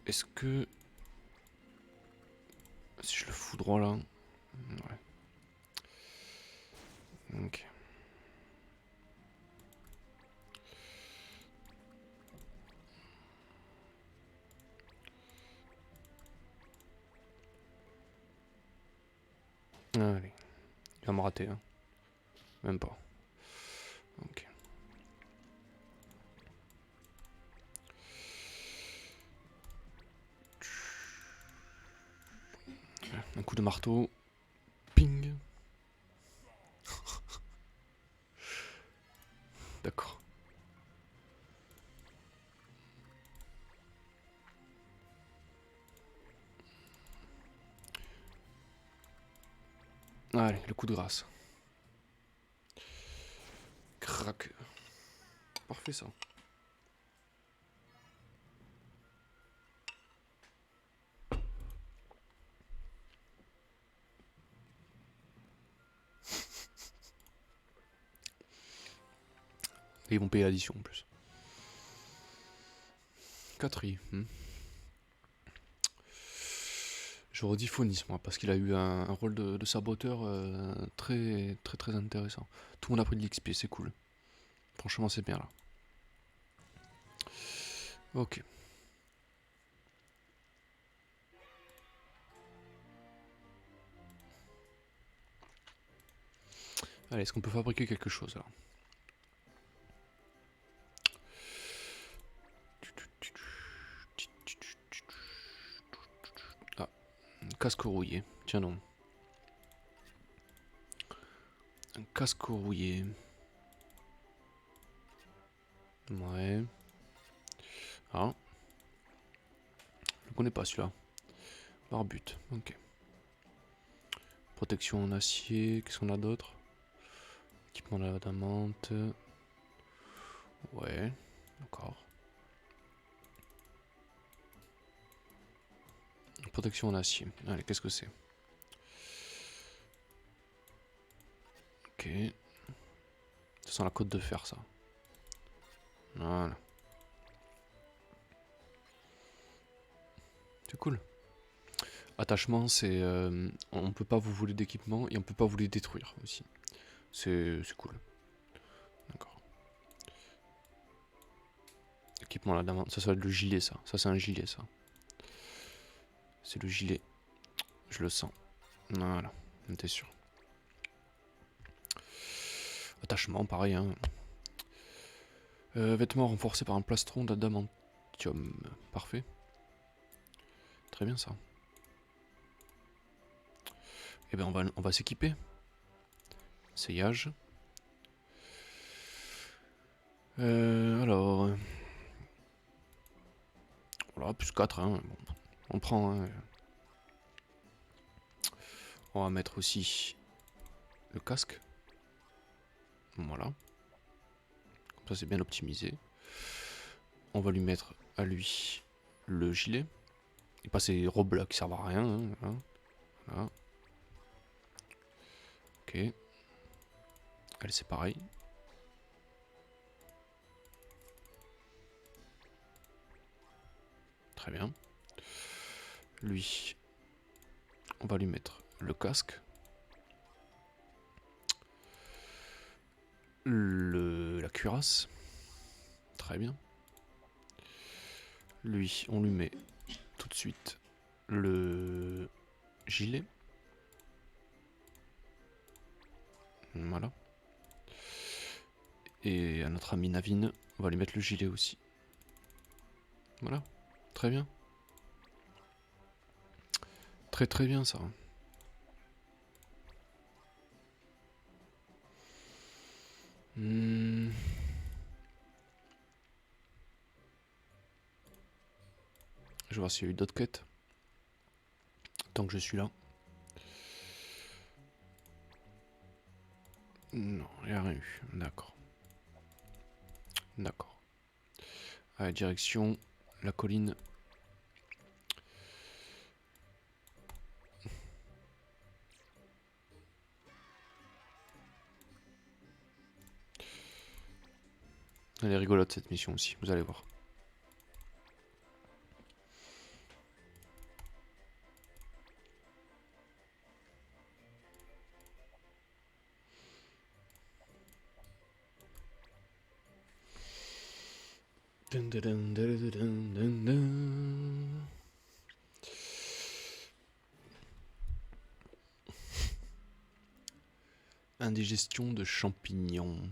Speaker 1: Est-ce que... Si je le fous droit là... Ouais. Ok. Allez. Il va me rater. Hein. Même pas. Ok. Un coup de marteau. Ping. D'accord. Allez, le coup de grâce. Crac. Parfait ça. Et ils vont payer l'addition en plus. 4 i. J'aurais dit Phonis moi, parce qu'il a eu un rôle de saboteur très très très intéressant. Tout le monde a pris de l'XP, c'est cool. Franchement c'est bien là. Ok. Allez, est-ce qu'on peut fabriquer quelque chose là? Ah, un casque rouillé. Tiens donc. Un casque rouillé. Ouais. Ah. Je le connais pas celui-là. Barbute, ok. Protection en acier, qu'est-ce qu'on a d'autre? Équipement d'adamante. Ouais, d'accord. Protection en acier. Allez, qu'est-ce que c'est? Ok. Ça sent la côte de fer, ça. Voilà. C'est cool. Attachement, c'est... on peut pas vous voler d'équipement et on peut pas vous les détruire aussi. C'est cool. D'accord. Équipement d'adamante. Ça va être le gilet, ça. Ça, c'est un gilet, ça. C'est le gilet. Je le sens. Voilà. T'es sûr. Attachement, pareil. Hein. Vêtements renforcés par un plastron d'adamantium. Parfait. Très bien ça. Eh bien on va s'équiper. Essayage. Alors... Voilà, plus 4. Hein. Bon, on prend... Hein. On va mettre aussi le casque. Voilà. Comme ça c'est bien optimisé. On va lui mettre à lui le gilet. Et pas ces robes là qui servent à rien. Hein. Voilà. Voilà. Ok. Allez, c'est pareil. Très bien. Lui, on va lui mettre le casque. La cuirasse. Très bien. Lui, on lui met tout de suite le gilet. Voilà. Et à notre ami Navin, on va lui mettre le gilet aussi. Voilà. Très bien. Très très bien ça. Hmm. Je vais voir s'il y a eu d'autres quêtes. Tant que je suis là. Non, il n'y a rien eu. D'accord. D'accord. Allez, direction la colline. Elle est rigolote cette mission aussi, vous allez voir. Dun, dun, dun, dun, dun, dun, dun. Indigestion de champignons.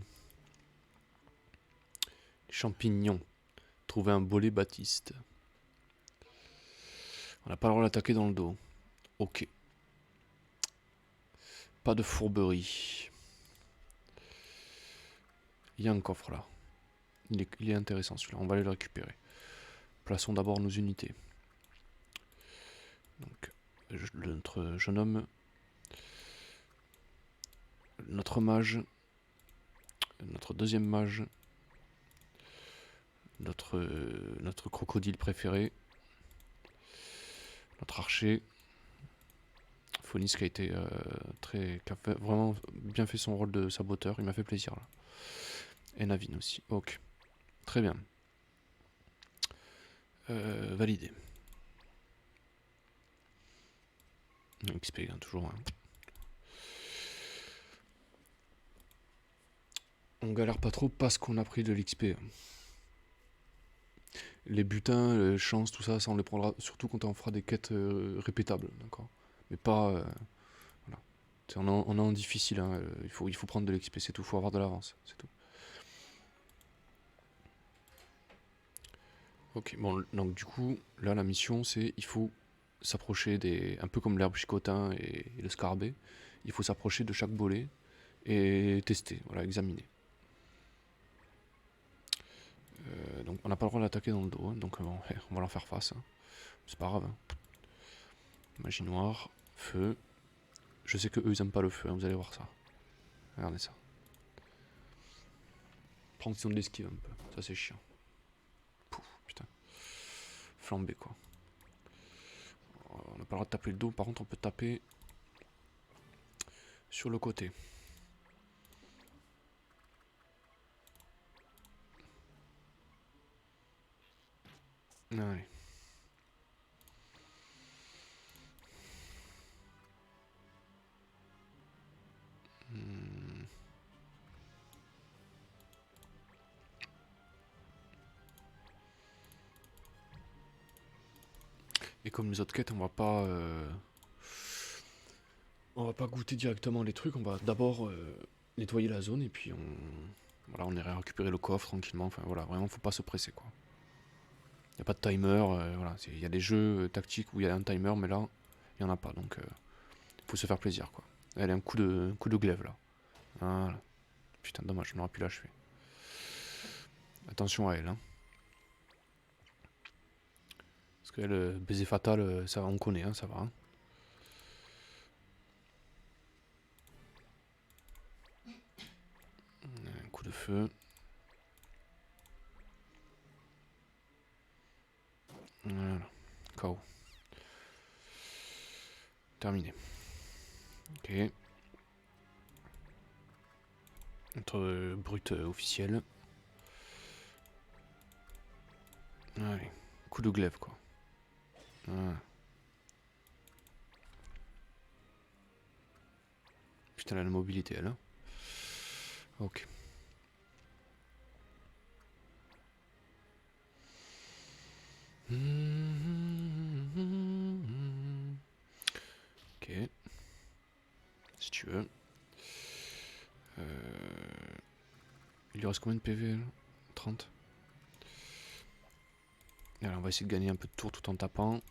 Speaker 1: Champignons. Trouver un bolet Baptiste. On n'a pas le droit d'attaquer dans le dos. Ok. Pas de fourberie. Il y a un coffre là. Il est intéressant celui-là. On va aller le récupérer. Plaçons d'abord nos unités. Donc, notre jeune homme. Notre mage. Notre deuxième mage. Notre crocodile préféré. Notre archer. Phonis qui a été qui a vraiment bien fait son rôle de saboteur. Il m'a fait plaisir là. Et Navin aussi. Ok. Très bien. Validé. XP, hein, toujours. Hein. On galère pas trop parce qu'on a pris de l'XP. Les butins, chances, tout ça, ça on les prendra surtout quand on fera des quêtes répétables, d'accord. Mais pas. Voilà. On est en difficile, hein, il faut prendre de l'XP, c'est tout, il faut avoir de l'avance, c'est tout. Ok, bon, donc du coup, là la mission c'est il faut s'approcher des. Un peu comme l'herbe chicotin et le scarabée, il faut s'approcher de chaque bolet et tester, voilà, examiner. Donc on n'a pas le droit d'attaquer dans le dos, hein, donc bon, on va leur faire face. Hein. C'est pas grave. Hein. Magie noire, feu. Je sais que eux ils aiment pas le feu, hein, vous allez voir ça. Regardez ça. Fonction de l'esquive un peu, ça c'est chiant. Pouf, putain. Flambé quoi. On n'a pas le droit de taper le dos, par contre on peut taper sur le côté. Allez. Et comme les autres quêtes, on va pas goûter directement les trucs, on va d'abord nettoyer la zone et puis voilà, on irait récupérer le coffre tranquillement. Enfin voilà, vraiment faut pas se presser quoi. Y a pas de timer, voilà, il y a des jeux tactiques où il y a un timer, mais là il y en a pas, donc faut se faire plaisir quoi. Allez, un coup de glaive là. Voilà. Putain, dommage, on aurait pu l'achever. Attention à elle, hein. Parce que le baiser fatal, ça on connaît, hein, ça va. Hein. Un coup de feu. Voilà. KO. Terminé. Ok. Notre brut officiel. Allez. Coup de glaive quoi. Voilà. Putain, elle a la mobilité, elle. Hein. Ok. Ok. Si tu veux. Il lui reste combien de PV là 30. Alors on va essayer de gagner un peu de tour tout en tapant.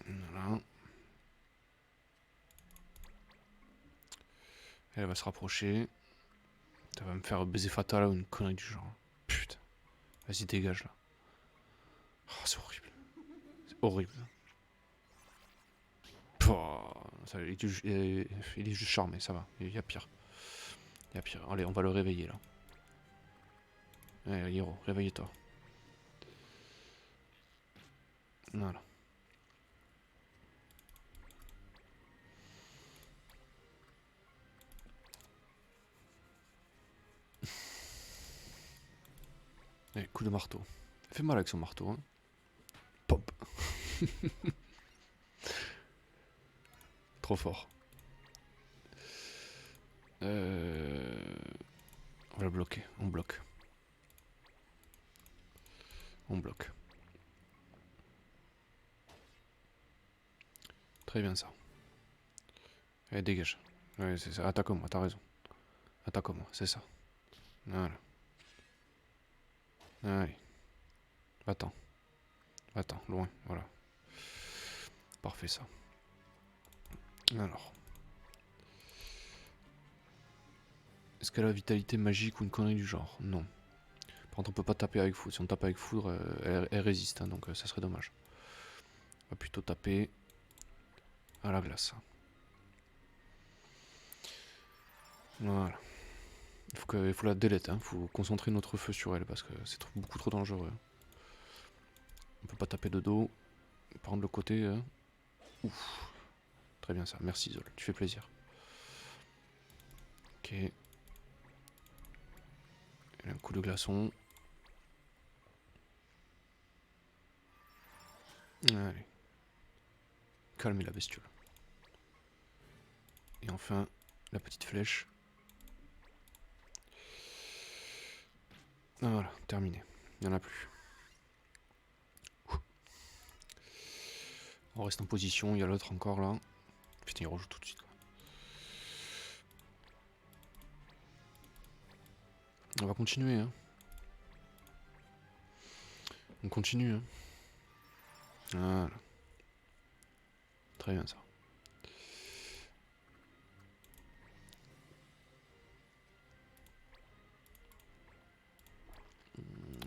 Speaker 1: Voilà. Elle va se rapprocher. Ça va me faire baiser fatal ou une connerie du genre. Putain. Vas-y, dégage là. Oh, c'est horrible. C'est horrible. Pouah, ça, il est juste charmé, ça va. Il y a pire. Il y a pire. Allez, on va le réveiller là. Allez, Hiro, réveille-toi. Voilà. Allez, coup de marteau. Il fait mal avec son marteau. Hein. Pop. Trop fort. On va le bloquer. On bloque. On bloque. Très bien ça. Allez, dégage. Ouais, c'est ça. Attaque-moi, t'as raison. Attaque-moi, c'est ça. Voilà. Allez. Va-t'en. Va-t'en, loin. Voilà. Parfait ça. Alors. Est-ce qu'elle a vitalité magique ou une connerie du genre? Non. Par contre, on peut pas taper avec foudre. Si on tape avec foudre, elle résiste, hein, donc ça serait dommage. On va plutôt taper à la glace. Voilà. Il faut la délette, hein. Faut concentrer notre feu sur elle parce que c'est beaucoup trop dangereux. On peut pas taper de dos. Prendre le côté. Ouf. Très bien ça. Merci Zol. Tu fais plaisir. Ok. Et un coup de glaçon. Allez. Calmez la bestiole. Et enfin, la petite flèche. Voilà, terminé. Il n'y en a plus. On reste en position, il y a l'autre encore là. Putain, il rejoue tout de suite. Quoi. On va continuer. Hein. On continue. Hein. Voilà. Très bien ça.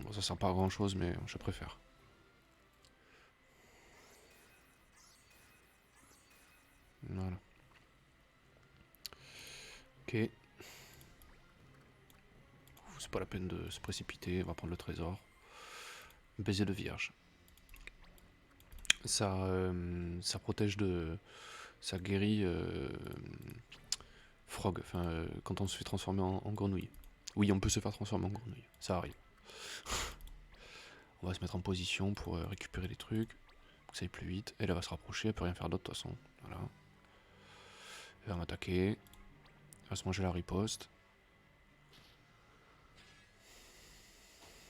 Speaker 1: Bon, ça sert pas à grand chose, mais je préfère. Voilà. Ok. C'est pas la peine de se précipiter, on va prendre le trésor. Baiser de vierge. Ça protège de... Ça guérit Frog, enfin quand on se fait transformer en grenouille. Oui, on peut se faire transformer en grenouille, ça arrive. On va se mettre en position pour récupérer les trucs, pour que ça aille plus vite. Elle va se rapprocher, elle peut rien faire d'autre de toute façon. Voilà. Elle va m'attaquer. Elle va se manger la riposte.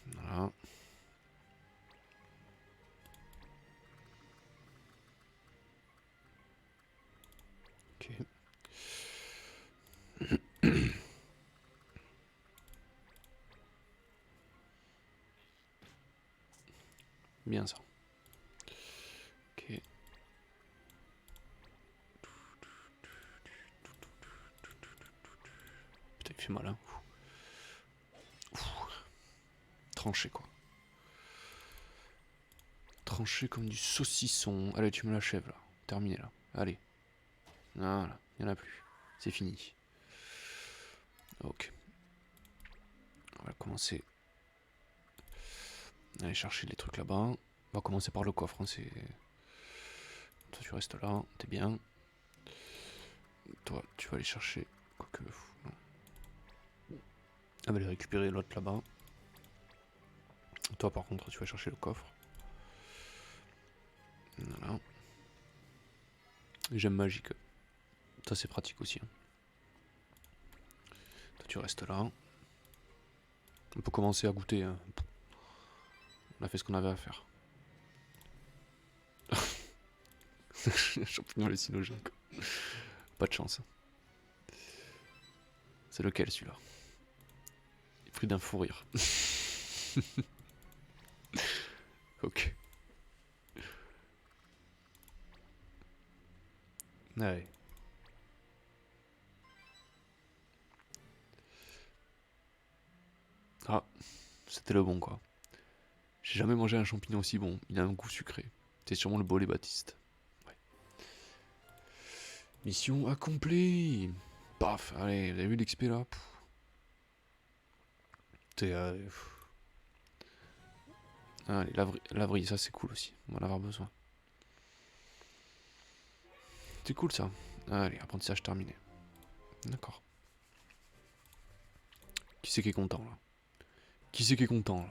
Speaker 1: Voilà. Ok. Bien ça. Ok. Putain, il fait mal, hein. Tranché, quoi. Tranché comme du saucisson. Allez, tu me l'achèves, là. Terminé, là. Allez. Voilà, il n'y en a plus. C'est fini. Ok. On va commencer. Aller chercher les trucs là-bas. On va commencer par le coffre. Hein, c'est... Toi, tu restes là. T'es bien. Toi, tu vas aller chercher. Quoique. Non. Elle va aller récupérer l'autre là-bas. Toi par contre tu vas chercher le coffre. Voilà. Gemme magique. Ça c'est pratique aussi. Hein. Toi tu restes là. On peut commencer à goûter. Hein. On a fait ce qu'on avait à faire. Champignon hallucinogène. Pas de chance. C'est lequel celui-là? Fruit d'un fou rire. Ok. Ouais. Ah, c'était le bon quoi. J'ai jamais mangé un champignon aussi bon. Il a un goût sucré. C'est sûrement le bolet Baptiste. Ouais. Mission accomplie. Paf, allez, vous avez vu l'XP là? C'est allez, laverie, ça c'est cool aussi. On va en avoir besoin. C'est cool ça. Allez, apprentissage terminé. D'accord. Qui c'est qui est content là? Qui c'est qui est content là?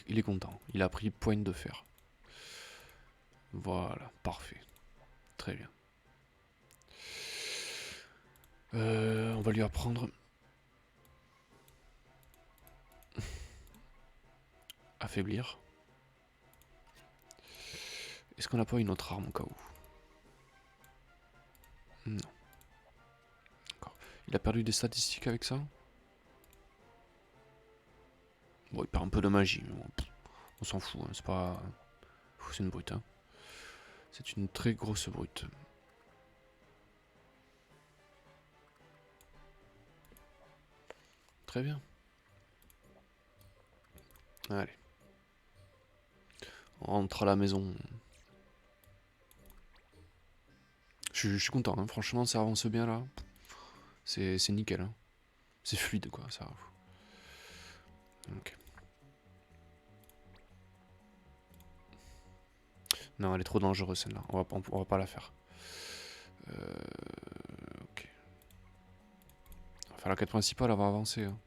Speaker 1: Il est content. Il a pris poigne de fer. Voilà, parfait. Très bien. On va lui apprendre. Affaiblir. Est-ce qu'on n'a pas une autre arme au cas où? Non. D'accord. Il a perdu des statistiques avec ça? Bon, il perd un peu de magie, mais bon, on s'en fout, hein, c'est pas... C'est une brute, hein. C'est une très grosse brute. Très bien. Allez. On rentre à la maison. Je suis content, hein. Franchement, ça avance bien là. C'est nickel. Hein. C'est fluide, quoi, ça. Ok. Non, elle est trop dangereuse celle-là. On va pas la faire. Ok. On va faire la quête principale, elle va avancer. Hein.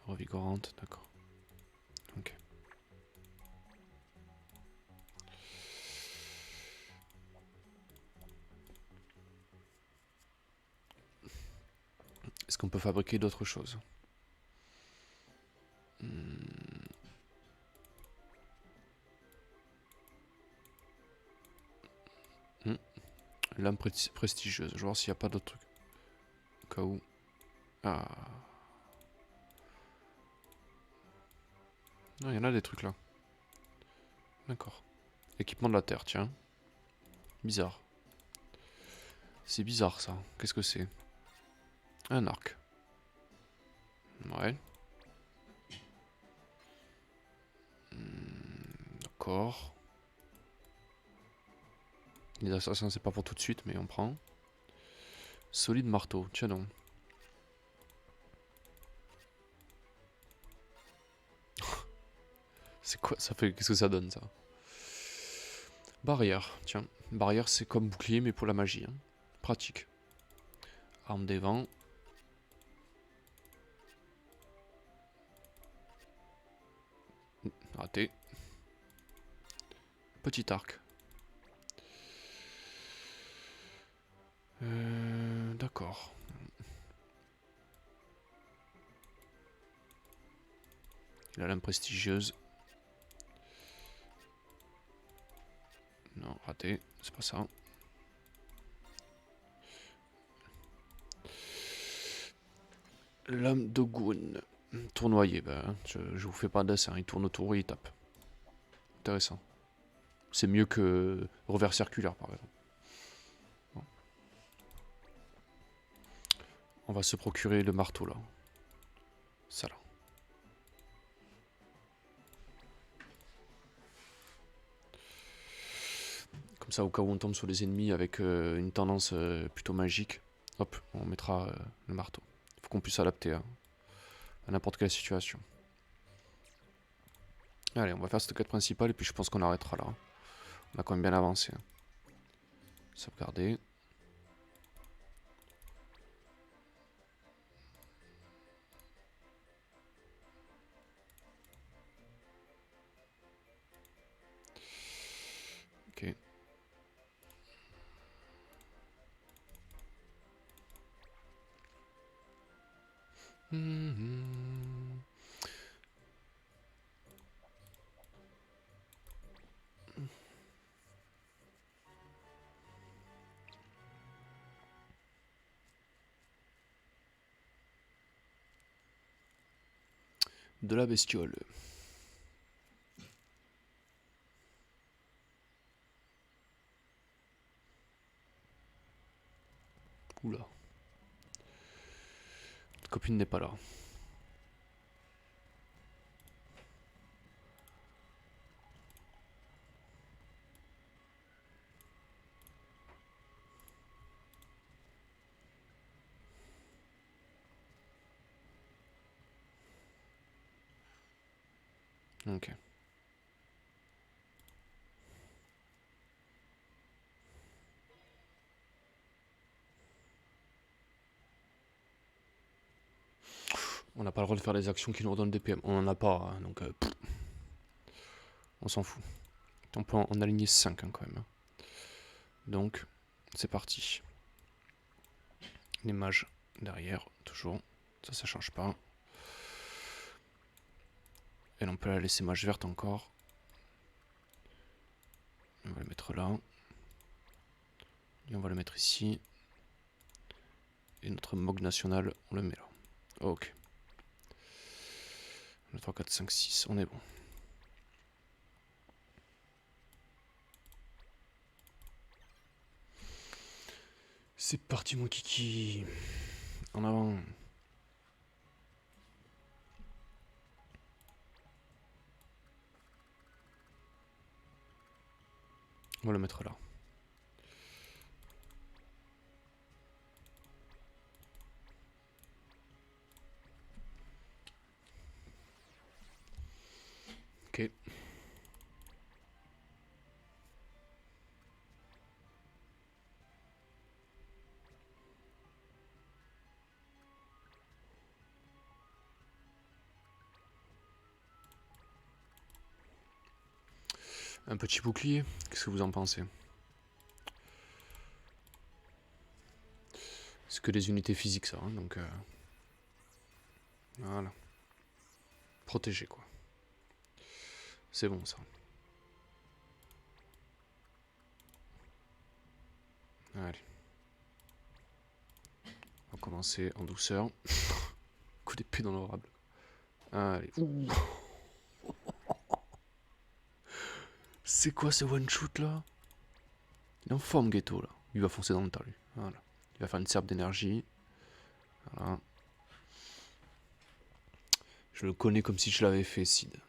Speaker 1: Revigorante, d'accord. Ok. Est-ce qu'on peut fabriquer d'autres choses? Lame prestigieuse. Je vais voir s'il n'y a pas d'autres trucs. Au cas où. Ah. Non, il y en a des trucs là. D'accord. Équipement de la terre, tiens. Bizarre. C'est bizarre ça. Qu'est-ce que c'est? Un arc. Ouais. D'accord. Les assassins, c'est pas pour tout de suite, mais on prend. Solide marteau, tiens donc. C'est quoi ça fait? Qu'est-ce que ça donne ça? Barrière, tiens. Barrière, c'est comme bouclier, mais pour la magie. Hein. Pratique. Arme des vents. Raté. Petit arc. D'accord. La lame prestigieuse. Non, raté. C'est pas ça. Lame de Goun. Tournoyer, ben, je vous fais pas de dessin. Il tourne autour et il tape. Intéressant. C'est mieux que revers circulaire, par exemple. Bon. On va se procurer le marteau, là. Ça, là. Comme ça, au cas où on tombe sur les ennemis avec une tendance plutôt magique, hop, on mettra le marteau. Il faut qu'on puisse s'adapter à n'importe quelle situation. Allez, on va faire cette quête principale et puis je pense qu'on arrêtera là. On a quand même bien avancé. Hein. Sauvegarder. de la bestiole. Oula. Notre copine n'est pas là. Ok. On n'a pas le droit de faire des actions qui nous redonnent des PM. On en a pas, hein, donc on s'en fout. On peut en aligner 5 hein, quand même. Donc, c'est parti. Les mages derrière, toujours. Ça change pas. Et on peut la laisser mage verte encore. On va le mettre là. Et on va le mettre ici. Et notre Mog national, on le met là. Ok. 1, 3, 4, 5, 6, on est bon. C'est parti mon kiki. En avant. On va le mettre là. Ok. Un petit bouclier, qu'est-ce que vous en pensez? C'est que des unités physiques ça, hein, donc voilà. Protégé quoi. C'est bon ça. Allez. On va commencer en douceur. Coup d'épée dans l'orable. Allez. Ouh. C'est quoi ce one shoot là? Il est en forme Ghetto là. Il va foncer dans le tas lui. Voilà. Il va faire une serpe d'énergie. Voilà. Je le connais comme si je l'avais fait, Sid.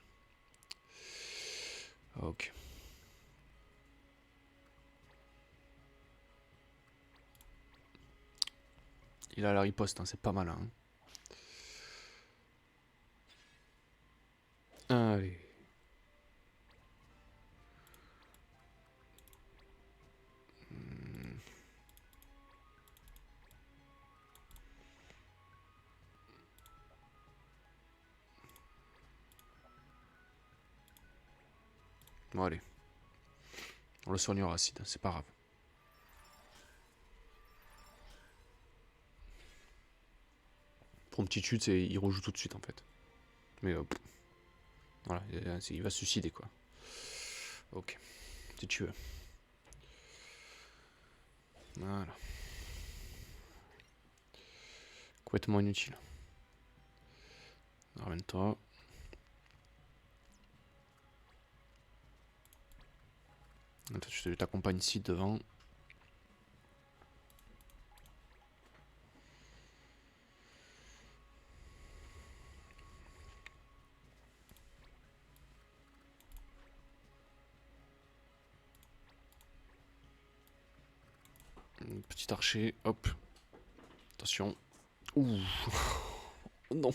Speaker 1: Ok. Il a la riposte, hein, c'est pas malin. Hein. Allez. Bon allez. On le soignera, Sid, c'est pas grave. Pour une petite chute, il rejoue tout de suite en fait. Mais voilà, il va se suicider quoi. Ok, si tu veux. Voilà. Complètement inutile. Ramène-toi. Je t'accompagne ici devant. Petit archer, hop. Attention. Ouh. Non.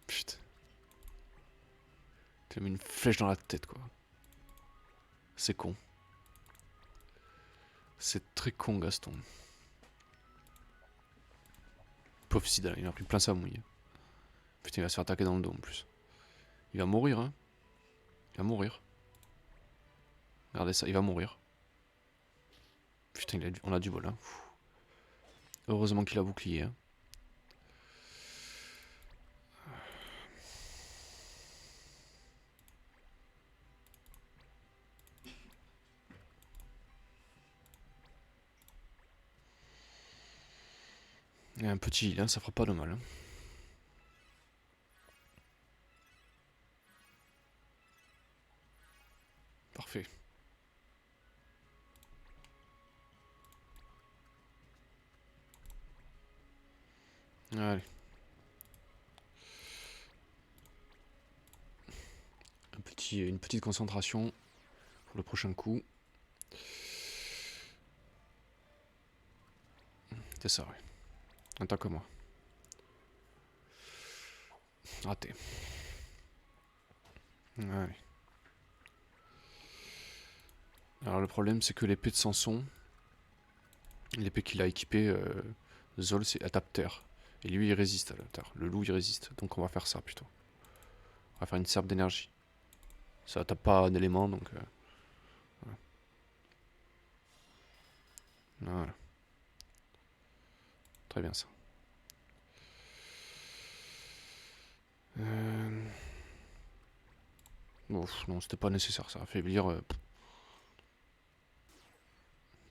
Speaker 1: Putain. Tu as mis une flèche dans la tête quoi. C'est con. C'est très con Gaston. Pauvre Sida, il a pris plein sa mouille. Putain, il va se faire attaquer dans le dos en plus. Il va mourir, hein. Il va mourir. Regardez ça, il va mourir. Putain, on a du bol, hein. Heureusement qu'il a bouclier, hein. Et un petit heal, hein, ça fera pas de mal. Hein. Parfait. Allez. Une petite concentration pour le prochain coup. C'est ça, ouais. Attaque moi. Raté. Allez. Alors le problème c'est que l'épée de Samson, l'épée qu'il a équipée, Zol, elle tape terre. Et lui il résiste à la terre. Le loup il résiste. Donc on va faire ça plutôt. On va faire une serpe d'énergie. Ça tape pas un élément donc... voilà. Voilà. Très bien ça. Bon, non, c'était pas nécessaire ça. Affaiblir...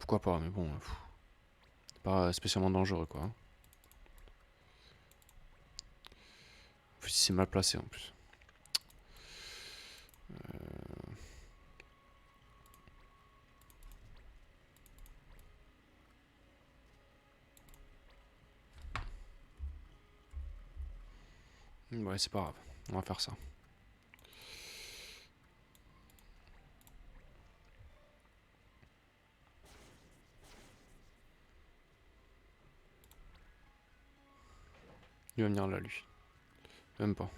Speaker 1: pourquoi pas, mais bon... c'est pas spécialement dangereux quoi. Hein. Si c'est mal placé en plus. Ouais, c'est pas grave. On va faire ça. Il va venir là, lui. Même pas.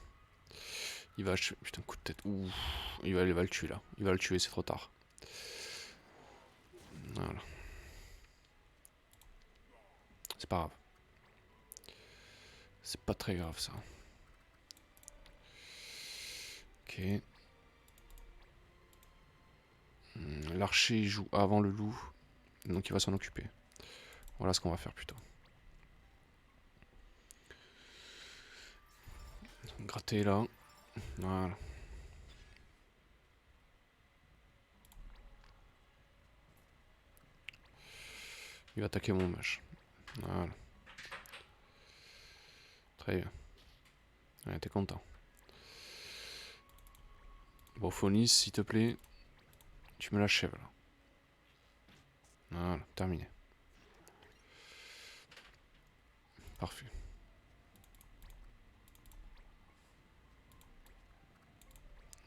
Speaker 1: Il va achever. Putain, coup de tête. Ouh. Il va le tuer là. Il va le tuer, c'est trop tard. Voilà. C'est pas grave. C'est pas très grave ça. Ok. L'archer joue avant le loup. Donc il va s'en occuper. Voilà ce qu'on va faire plutôt. Gratter là. Voilà. Il va attaquer mon mage. Voilà. Très bien. Ouais, t'es content. Bon, Phonis, s'il te plaît, tu me l'achèves là. Voilà, terminé. Parfait.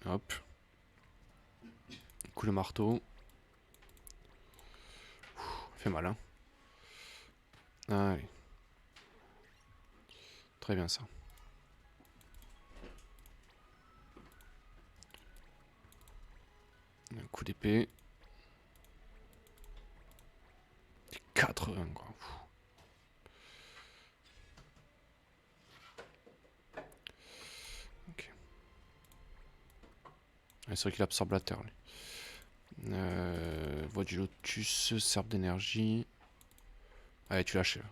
Speaker 1: Hop. Coup de marteau. Fait mal, hein. Allez. Très bien ça. Un coup d'épée. 80 quoi. Ok. C'est vrai qu'il absorbe la terre. Lui. Voix du lotus, serpe d'énergie. Allez, tu l'achèves.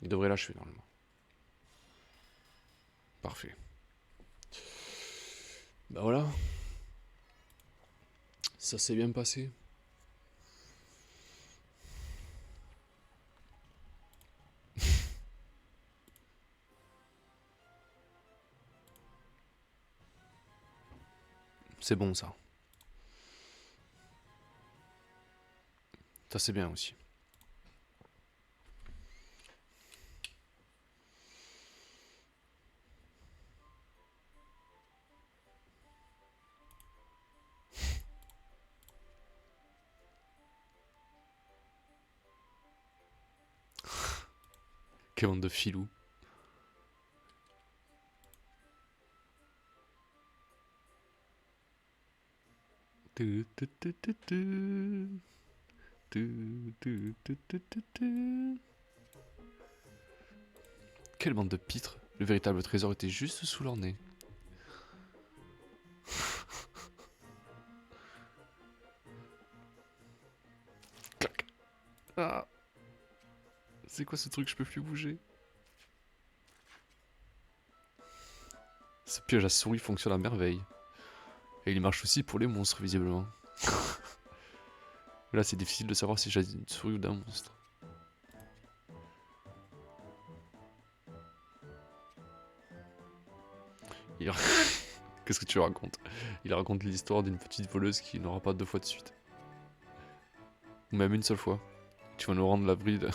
Speaker 1: Il devrait l'achever normalement. Parfait. Bah voilà. Ça s'est bien passé. C'est bon ça. Ça c'est bien aussi. Quelle bande de filous. Quelle bande de pitres. Le véritable trésor était juste sous leur nez. Clac. Ah. C'est quoi ce truc, je peux plus bouger. Ce piège à souris fonctionne à merveille. Et il marche aussi pour les monstres, visiblement. Là, c'est difficile de savoir si j'ai une souris ou d'un monstre. Il... Qu'est-ce que tu racontes? Il raconte l'histoire d'une petite voleuse qui n'aura pas 2 fois de suite. Ou même une seule fois. Tu vas nous rendre la bride.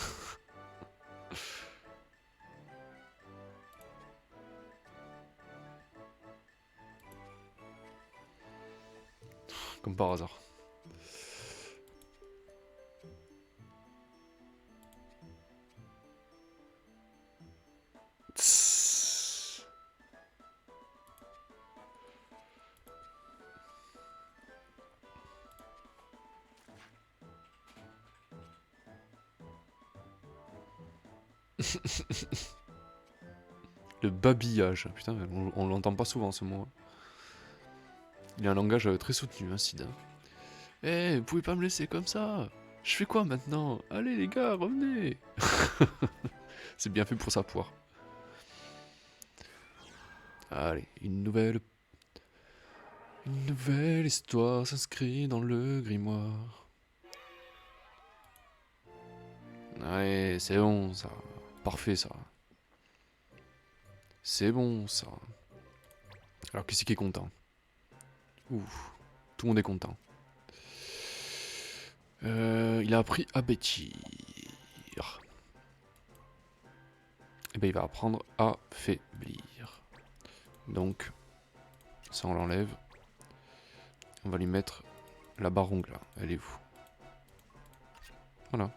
Speaker 1: Comme par hasard. Tss. Le babillage. Putain, on l'entend pas souvent ce mot. Il a un langage très soutenu, hein, Sid. Eh, vous pouvez pas me laisser comme ça. Je fais quoi maintenant? Allez les gars, revenez. C'est bien fait pour sa poire. Allez, une nouvelle histoire s'inscrit dans le grimoire. Allez, c'est bon ça. Parfait ça. C'est bon ça. Alors qui c'est qui est content? Ouh, tout le monde est content. Il a appris à bêtir. Et ben il va apprendre à faiblir. Donc, ça on l'enlève. On va lui mettre la barongue là. Elle est où? Voilà.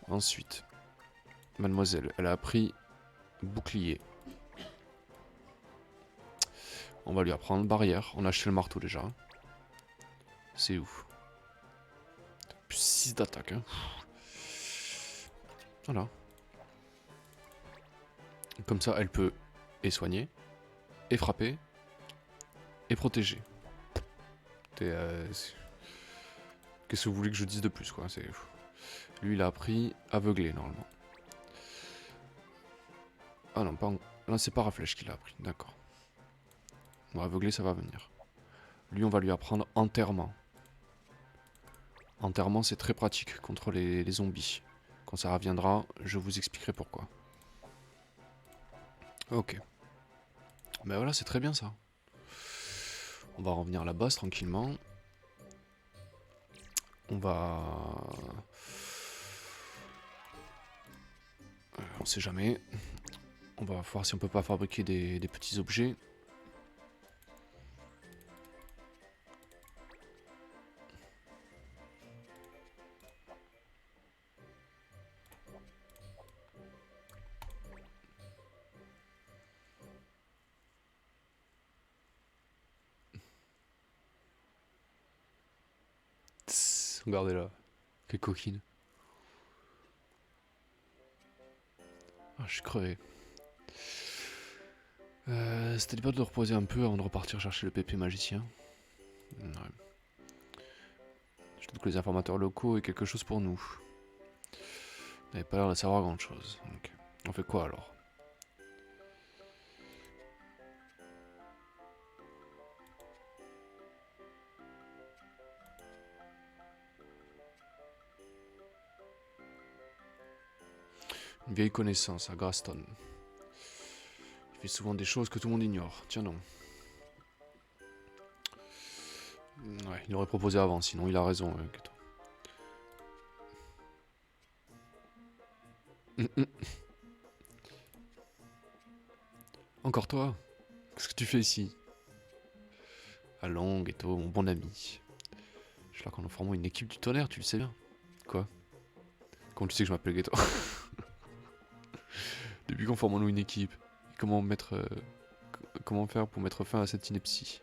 Speaker 1: Ensuite, mademoiselle, elle a appris bouclier. On va lui apprendre barrière. On a acheté le marteau déjà. C'est où? Plus 6 d'attaque. Hein. Voilà. Comme ça, elle peut et soigner, et frapper, et protéger. Qu'est-ce que vous voulez que je dise de plus, quoi? Lui, il a appris aveugler, normalement. Ah non, pas... Là, c'est pas Raflèche qu'il a appris, d'accord. Bon, aveugler, ça va venir. Lui, on va lui apprendre enterrement. Enterrement, c'est très pratique contre les zombies. Quand ça reviendra, je vous expliquerai pourquoi. Ok. Ben voilà, c'est très bien ça. On va revenir à la base tranquillement. On va... on sait jamais. On va voir si on peut pas fabriquer des petits objets. Tss, regardez là. Quelle coquine. Ah, je suis crevé. C'était pas de reposer un peu avant de repartir chercher le pépé magicien. Ouais. Je doute que les informateurs locaux aient quelque chose pour nous. Vous n'avez pas l'air de savoir grand chose. Donc, on fait quoi alors? Une vieille connaissance à Graston. Il fait souvent des choses que tout le monde ignore. Tiens non. Ouais, il aurait proposé avant, sinon il a raison. Encore toi? Qu'est-ce que tu fais ici? Allons, Ghetto, mon bon ami. Je suis là quand nous formons une équipe du tonnerre, tu le sais bien. Quoi? Comment tu sais que je m'appelle Ghetto? Depuis quand formons-nous une équipe? Comment comment faire pour mettre fin à cette ineptie?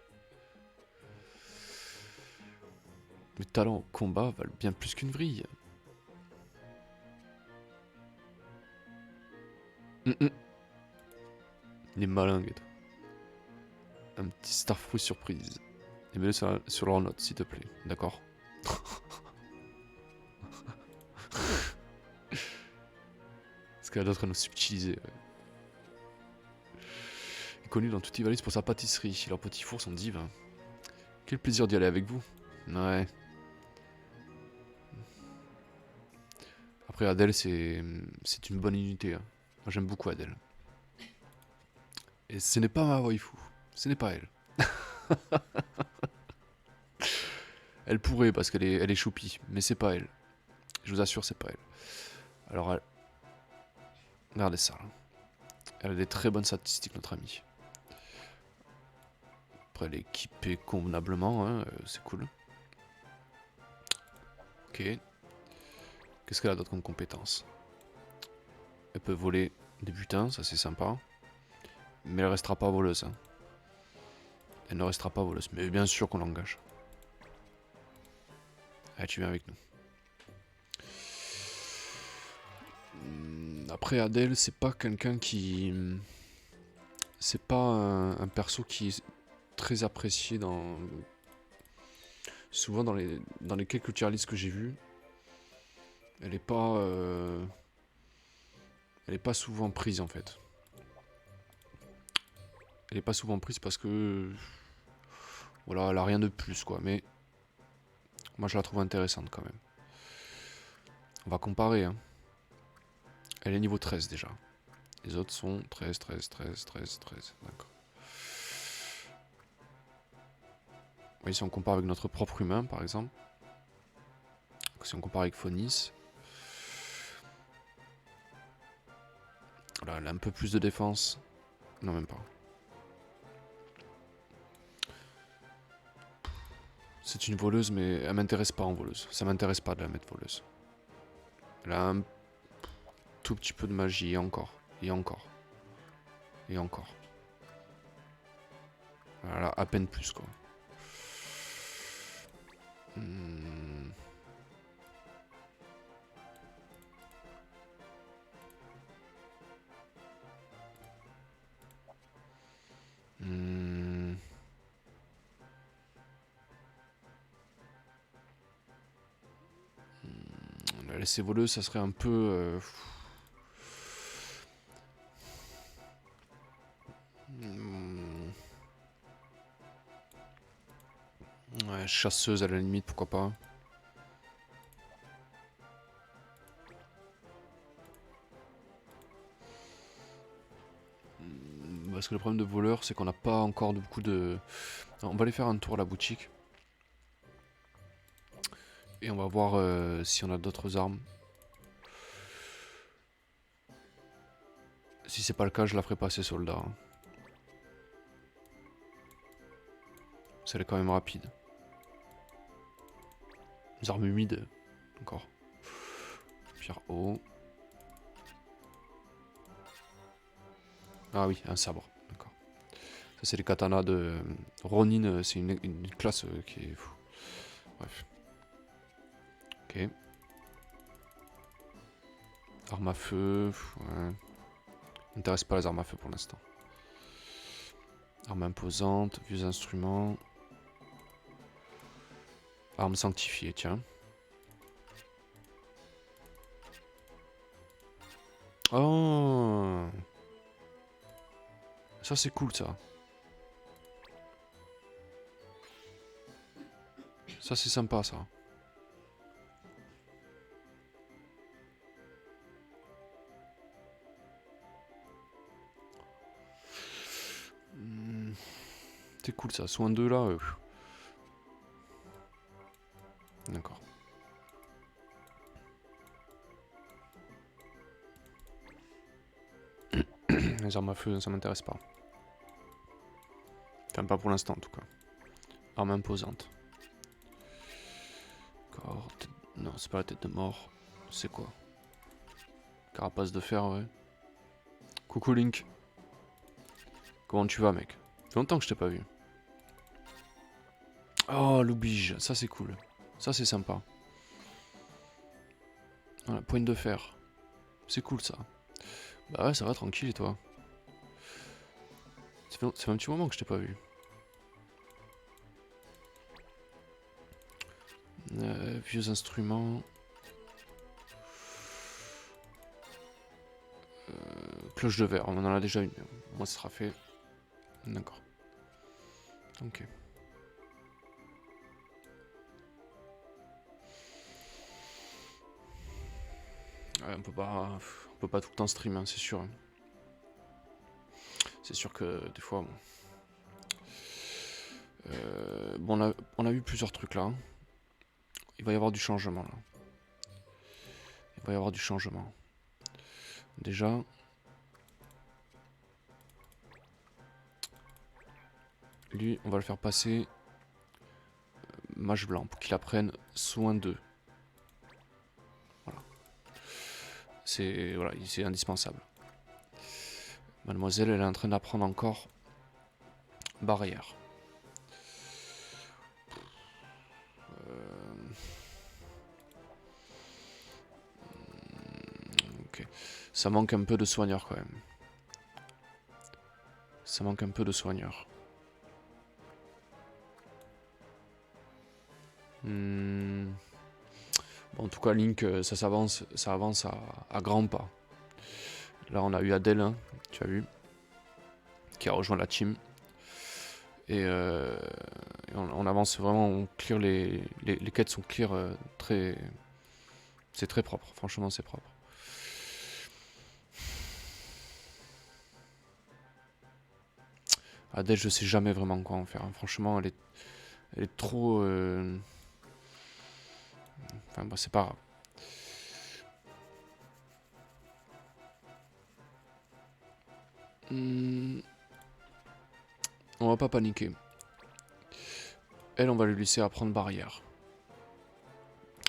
Speaker 1: Mes talents au combat valent bien plus qu'une vrille. Il est malin, Ghetto. Un petit starfruit surprise. Et mets-le sur leur note, s'il te plaît. D'accord? Parce qu'elle a d'autres à nous subtiliser. Il est connu dans toute Ivalice pour sa pâtisserie. Leurs petits fours sont divins. Quel plaisir d'y aller avec vous. Ouais. Après, Adèle, c'est une bonne unité. Hein. Moi, j'aime beaucoup Adèle. Et ce n'est pas ma waifu. Ce n'est pas elle. Elle pourrait parce elle est choupie, mais c'est pas elle. Je vous assure, c'est pas elle. Alors, regardez ça. Là. Elle a des très bonnes statistiques, notre amie. Après, elle est équipée convenablement, hein, c'est cool. Ok. Qu'est-ce qu'elle a d'autre comme compétence? Elle peut voler des butins, ça c'est sympa. Mais elle restera pas voleuse. Hein. Elle ne restera pas voleuse. Mais bien sûr qu'on l'engage. Allez, tu viens avec nous. Après, Adèle, c'est pas quelqu'un qui... C'est pas un perso qui est très apprécié dans... Souvent dans les quelques tier lists que j'ai vus. Elle est pas... Elle est pas souvent prise en fait. Elle est pas souvent prise parce que... Voilà, elle a rien de plus quoi. Mais moi je la trouve intéressante quand même. On va comparer. Hein. Elle est niveau 13 déjà. Les autres sont 13, 13, 13, 13, 13. D'accord. Oui, si on compare avec notre propre humain, par exemple. Si on compare avec Phonis. Voilà, elle a un peu plus de défense. Non, même pas. C'est une voleuse, mais elle m'intéresse pas en voleuse. Ça m'intéresse pas de la mettre voleuse. Elle a un tout petit peu de magie, et encore. Et encore. Et encore. Voilà, à peine plus, quoi. La laisser voleuse, ça serait un peu... Ouais, chasseuse à la limite, pourquoi pas. Parce que le problème de voleur, c'est qu'on n'a pas encore beaucoup de... On va aller faire un tour à la boutique. Et on va voir si on a d'autres armes. Si c'est pas le cas, je la ferai passer soldat. Hein. Ça, elle est quand même rapide. Les armes humides. Encore. Pierre haut. Ah oui, un sabre. D'accord. Ça, c'est les katanas de Ronin. C'est une classe qui est fou. Bref. Ok. Arme à feu. Ouais. M'intéresse pas les armes à feu pour l'instant. Arme imposante. Vieux instruments. Arme sanctifiée, tiens. Oh, ça c'est cool ça. Ça c'est sympa ça. C'est cool ça. Soin 2 là. D'accord. Les armes à feu, ça m'intéresse pas. Enfin, pas pour l'instant en tout cas. Arme imposante. D'accord. Non, c'est pas la tête de mort. C'est quoi? Carapace de fer, ouais. Coucou Link. Comment tu vas, mec? Ça fait longtemps que je t'ai pas vu. Oh, l'oblige. Ça, c'est cool. Ça, c'est sympa. Voilà, pointe de fer. C'est cool, ça. Bah ouais, ça va, tranquille, et toi? Ça fait un petit moment que je t'ai pas vu. Vieux instruments. Cloche de verre, on en a déjà une. Moi, ce sera fait. D'accord. Ok. Ouais, on peut pas tout le temps stream, hein, c'est sûr. Hein. C'est sûr que des fois... Bon, on a vu plusieurs trucs là. Il va y avoir du changement là. Il va y avoir du changement. Déjà... Lui, on va le faire passer mage blanc pour qu'il apprenne soin d'eux. Voilà. C'est indispensable. Mademoiselle, elle est en train d'apprendre encore barrière. Ok. Ça manque un peu de soigneurs quand même. Ça manque un peu de soigneurs. Bon, en tout cas, Link, ça avance à grands pas. Là, on a eu Adèle, hein, tu as vu, qui a rejoint la team. Et on avance vraiment, on clear les quêtes sont clear très... C'est très propre, franchement c'est propre. Adèle, je sais jamais vraiment quoi en faire, hein. Franchement, elle est trop... Enfin, bah, c'est pas grave. On va pas paniquer. Elle, on va lui laisser apprendre barrière.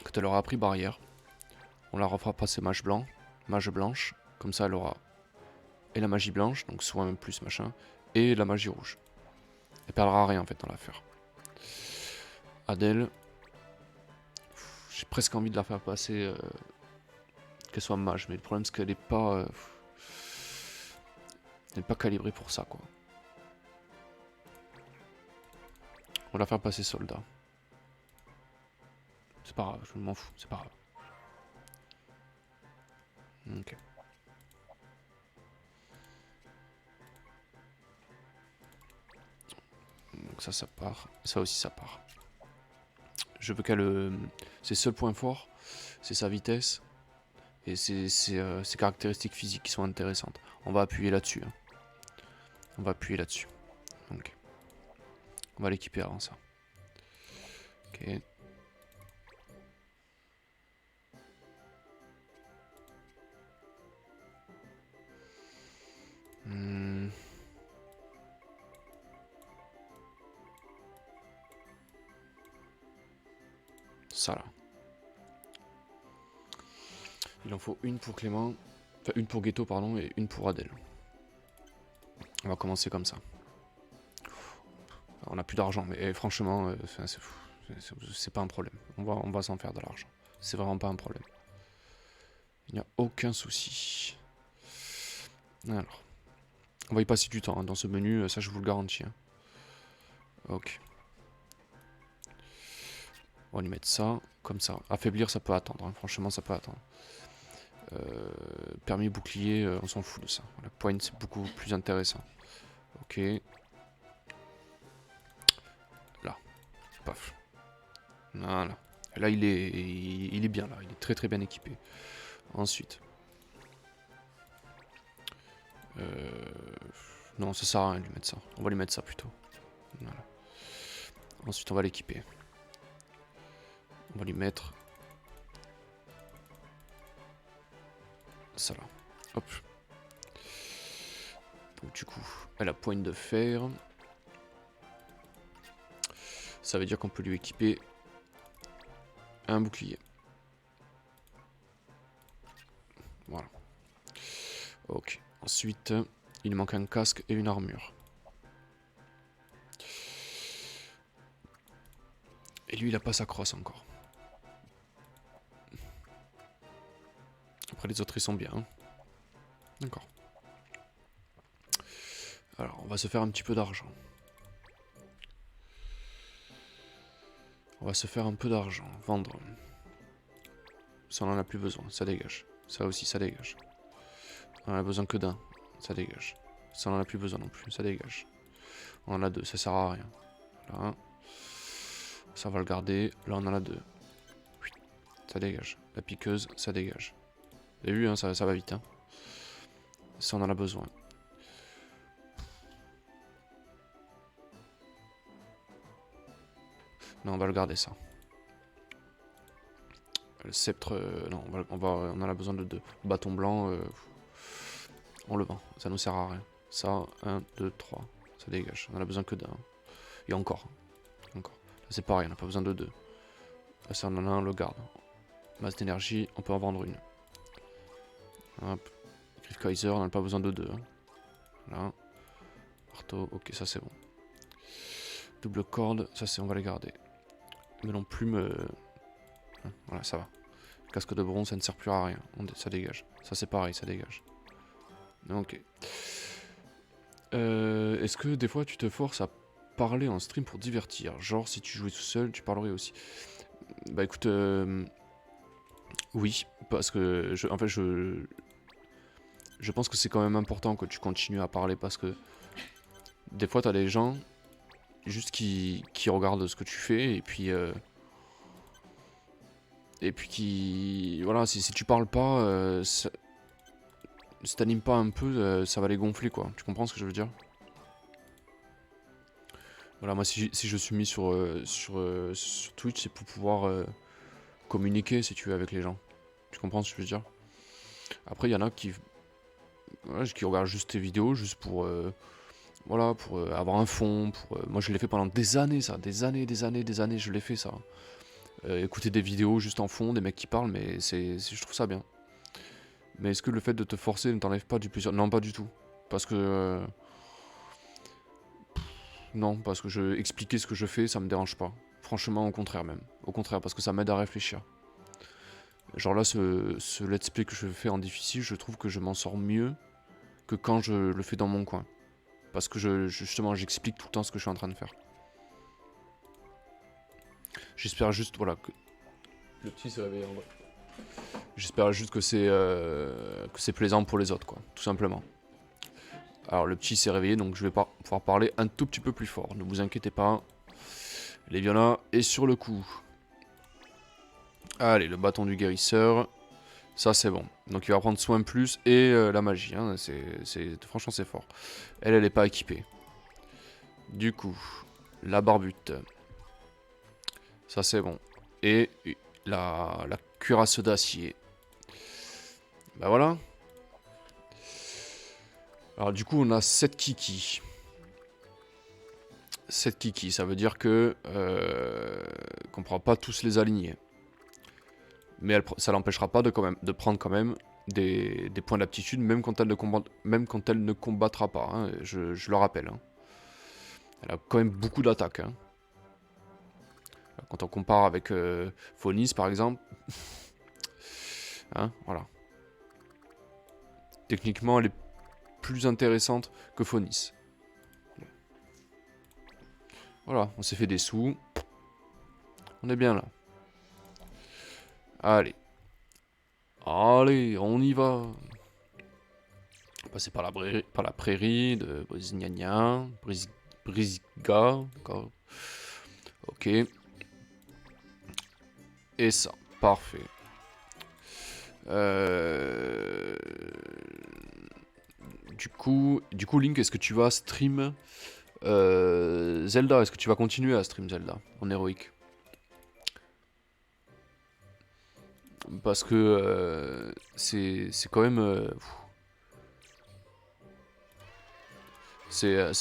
Speaker 1: Quand elle aura appris barrière, on la refera passer mage blanche. Comme ça, elle aura et la magie blanche, donc soit même plus machin, et la magie rouge. Elle perdra rien en fait dans l'affaire. Adèle, j'ai presque envie de la faire passer qu'elle soit mage, mais le problème c'est qu'elle est pas... elle n'est pas calibrée pour ça quoi. On va la faire passer soldat. C'est pas grave, je m'en fous, c'est pas grave. Ok. Donc ça part. Ça aussi, ça part. Je veux qu'elle... ses seuls points forts, c'est sa vitesse et ses caractéristiques physiques qui sont intéressantes. On va appuyer là-dessus. Hein. On va appuyer là-dessus. Ok. On va l'équiper avant ça. Ok. Ça là. Il en faut une pour Clément. Enfin, une pour Ghetto, pardon, et une pour Adèle. On va commencer comme ça. On n'a plus d'argent, mais franchement, c'est pas un problème. On va s'en faire de l'argent. C'est vraiment pas un problème. Il n'y a aucun souci. Alors. On va y passer du temps hein, dans ce menu, ça je vous le garantis. Hein. Ok. On va lui mettre ça, comme ça. Affaiblir, ça peut attendre. Hein. Franchement, ça peut attendre. Permis bouclier, on s'en fout de ça. La poigne, c'est beaucoup plus intéressant. Ok. Là. Paf. Voilà. Et là, il est bien, là. Il est très très bien équipé. Ensuite. Non, ça sert à rien de lui mettre ça. On va lui mettre ça plutôt. Voilà. Ensuite, on va l'équiper. On va lui mettre ça là. Hop. Donc du coup, elle a poigne de fer. Ça veut dire qu'on peut lui équiper un bouclier. Voilà. Ok. Ensuite, il manque un casque et une armure. Et lui, il a pas sa crosse encore. Après, les autres, ils sont bien. Hein. D'accord. Alors, on va se faire un petit peu d'argent. On va se faire un peu d'argent. Vendre. Ça, on en a plus besoin. Ça dégage. Ça aussi, ça dégage. On en a besoin que d'un. Ça dégage. Ça, on en a plus besoin non plus. Ça dégage. On en a deux. Ça sert à rien. Là. Ça, on va le garder. Là, on en a deux. Oui. Ça dégage. La piqueuse, ça dégage. Vous avez vu, hein, ça va vite. Hein. Ça, on en a besoin. Non, on va le garder ça. Le sceptre, non, on en a besoin de 2. Bâton blanc, on le vend, ça nous sert à rien. Ça, 1, 2, 3, ça dégage. On en a besoin que d'un. Et encore. Encore. Là, c'est pareil, on n'a pas besoin de 2. Là, ça, on en a un, on le garde. Masse d'énergie, on peut en vendre une. Hop. Griff Kaiser, on n'a pas besoin de 2. Hein. Voilà. Marteau, ok, ça c'est bon. Double corde, ça c'est, on va les garder. Mais non plus me. Voilà, ça va. Casque de bronze, ça ne sert plus à rien. Ça dégage. Ça c'est pareil, ça dégage. Ok. Est-ce que des fois tu te forces à parler en stream pour divertir? Genre si tu jouais tout seul, tu parlerais aussi. Bah écoute, oui, parce que en fait je pense que c'est quand même important que tu continues à parler parce que des fois t'as des gens juste qui regardent ce que tu fais et puis qui voilà, si tu parles pas, si t'animes pas un peu, ça va les gonfler quoi. Tu comprends ce que je veux dire? Voilà, moi si je suis mis sur Twitch, c'est pour pouvoir communiquer si tu veux avec les gens. Tu comprends ce que je veux dire? Après, il y en a qui, voilà, qui regardent juste tes vidéos, juste pour, voilà, pour avoir un fond. Moi, je l'ai fait pendant des années, ça. Des années, je l'ai fait, ça. Écouter des vidéos juste en fond, des mecs qui parlent, mais je trouve ça bien. Mais est-ce que le fait de te forcer ne t'enlève pas du plaisir? Non, pas du tout. Parce que... non, parce que expliquer ce que je fais, ça me dérange pas. Franchement, au contraire même. Au contraire, parce que ça m'aide à réfléchir. Genre là, ce let's play que je fais en difficile, je trouve que je m'en sors mieux que quand je le fais dans mon coin. Parce que justement, j'explique tout le temps ce que je suis en train de faire. J'espère juste, voilà, que... Le petit s'est réveillé en vrai. J'espère juste que c'est plaisant pour les autres, quoi, tout simplement. Alors, le petit s'est réveillé, donc je vais pouvoir parler un tout petit peu plus fort. Ne vous inquiétez pas. Léviona est sur le coup. Allez, le bâton du guérisseur. Ça, c'est bon. Donc, il va prendre soin plus et la magie. Hein, franchement, c'est fort. Elle est pas équipée. Du coup, la barbute. Ça, c'est bon. Et la cuirasse d'acier. Bah voilà. Alors, du coup, on a 7 kiki. 7 kiki, ça veut dire que qu'on ne pourra pas tous les aligner. Mais ça l'empêchera pas de prendre quand même des points d'aptitude, même quand elle ne combattra pas, hein, je le rappelle. Hein. Elle a quand même beaucoup d'attaques. Hein. Quand on compare avec Phonis par exemple, hein, voilà. Techniquement, elle est plus intéressante que Phonis. Voilà, on s'est fait des sous. On est bien là. Allez. Allez, on y va. On va passer par la prairie de Brisgnagna. Brisga. D'accord. Ok. Et ça. Parfait. Du coup, Link, est-ce que tu vas stream Zelda? Est-ce que tu vas continuer à stream Zelda en héroïque? Parce que c'est quand même... c'est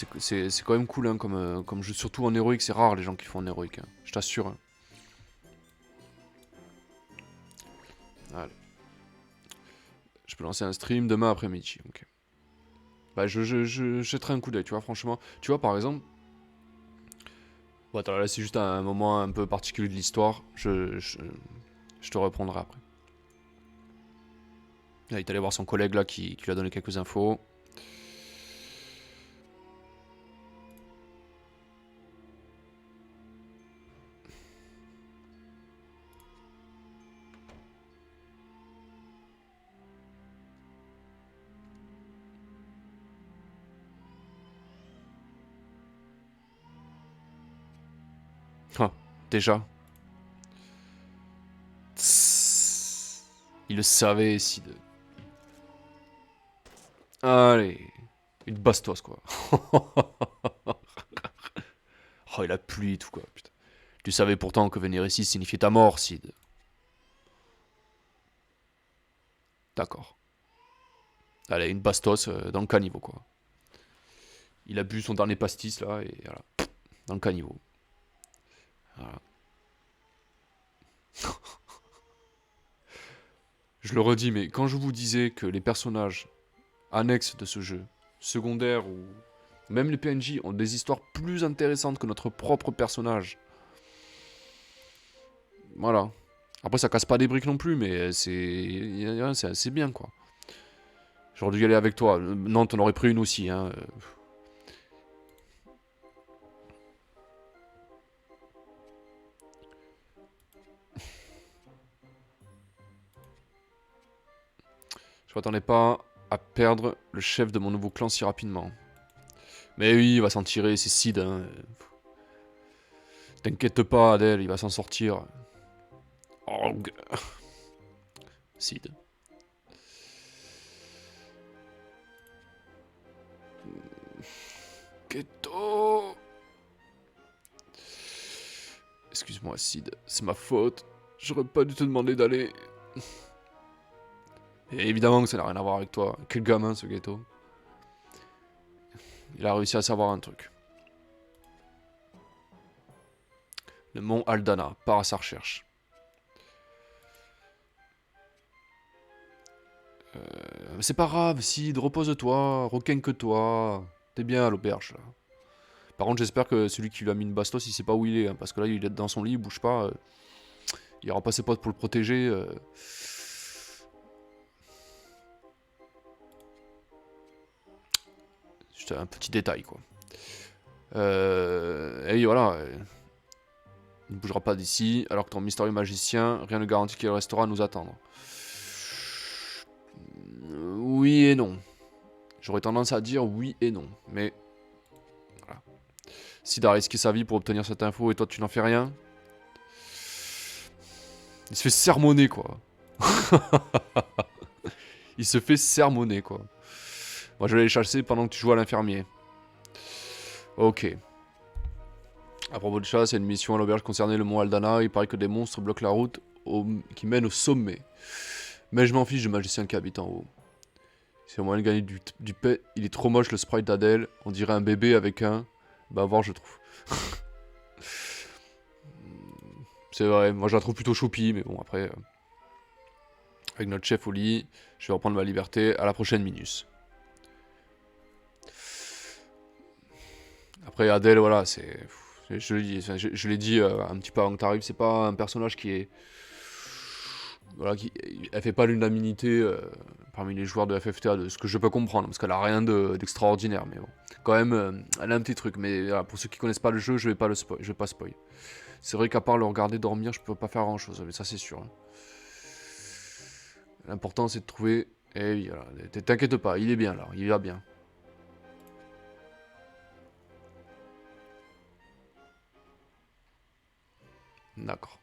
Speaker 1: quand même cool hein, comme jeu. Surtout en héroïque, c'est rare les gens qui font en héroïque. Hein, je t'assure. Hein. Allez. Je peux lancer un stream demain après-midi. Ok. Bah je jetterai un coup d'œil, tu vois, franchement. Tu vois, par exemple... Bon, attends, là c'est juste un moment un peu particulier de l'histoire. Je te reprendrai après. Là, il est allé voir son collègue là qui lui a donné quelques infos. Ah, déjà. Tss. Il le savait, Sid. Allez. Une bastos, quoi. Oh, il a plu et tout, quoi. Putain. Tu savais pourtant que venir ici signifiait ta mort, Sid. D'accord. Allez, une bastos dans le caniveau, quoi. Il a bu son dernier pastis, là, et voilà. Dans le caniveau. Voilà. Je le redis, mais quand je vous disais que les personnages annexes de ce jeu, secondaires ou même les PNJ, ont des histoires plus intéressantes que notre propre personnage. Voilà. Après, ça casse pas des briques non plus, mais c'est assez bien, quoi. J'aurais dû y aller avec toi. Non, t'en aurais pris une aussi, hein. Je m'attendais pas à perdre le chef de mon nouveau clan si rapidement. Mais oui, il va s'en tirer, c'est Sid, hein. T'inquiète pas, Adèle, il va s'en sortir. Oh, Sid. Keto. Excuse-moi, Sid, c'est ma faute. J'aurais pas dû te demander d'aller. Et évidemment que ça n'a rien à voir avec toi. Quel gamin, ce ghetto. Il a réussi à savoir un truc. Le mont Aldana part à sa recherche. C'est pas grave, Sid, repose-toi, requinque-toi. T'es bien à l'auberge, là. Par contre, j'espère que celui qui lui a mis une bastos, il sait pas où il est, hein, parce que là, il est dans son lit, il bouge pas. Il aura pas ses potes pour le protéger. Juste un petit détail, quoi. Et voilà. Il ne bougera pas d'ici, alors que ton mystérieux magicien, rien ne garantit qu'il restera à nous attendre. Oui et non. J'aurais tendance à dire oui et non, mais... Voilà. Sid a risqué sa vie pour obtenir cette info et toi tu n'en fais rien. Il se fait sermonner, quoi. Il se fait sermonner, quoi. Moi je vais aller chasser pendant que tu joues à l'infirmier. Ok. À propos de chasse, il y a une mission à l'auberge concernant le mont Aldana. Il paraît que des monstres bloquent la route qui mène au sommet. Mais je m'en fiche du magicien qui habite en haut. C'est le moyen de gagner du paix. Il est trop moche le sprite d'Adèle. On dirait un bébé avec un... Bah, à voir, je trouve. C'est vrai, moi je la trouve plutôt choupie, mais bon, après... avec notre chef au lit, je vais reprendre ma liberté. À la prochaine, Minus. Après, Adèle, voilà, c'est... Je l'ai dit un petit peu avant que t'arrives, c'est pas un personnage qui est... Voilà, elle fait pas l'unanimité parmi les joueurs de FFTA, de ce que je peux comprendre, parce qu'elle a rien d'extraordinaire, mais bon. Quand même, elle a un petit truc, mais voilà, pour ceux qui connaissent pas le jeu, je vais pas spoil. C'est vrai qu'à part le regarder dormir, je peux pas faire grand chose, mais ça c'est sûr. Hein. L'important c'est de trouver... Eh oui, voilà, t'inquiète pas, il est bien là, il va bien. D'accord.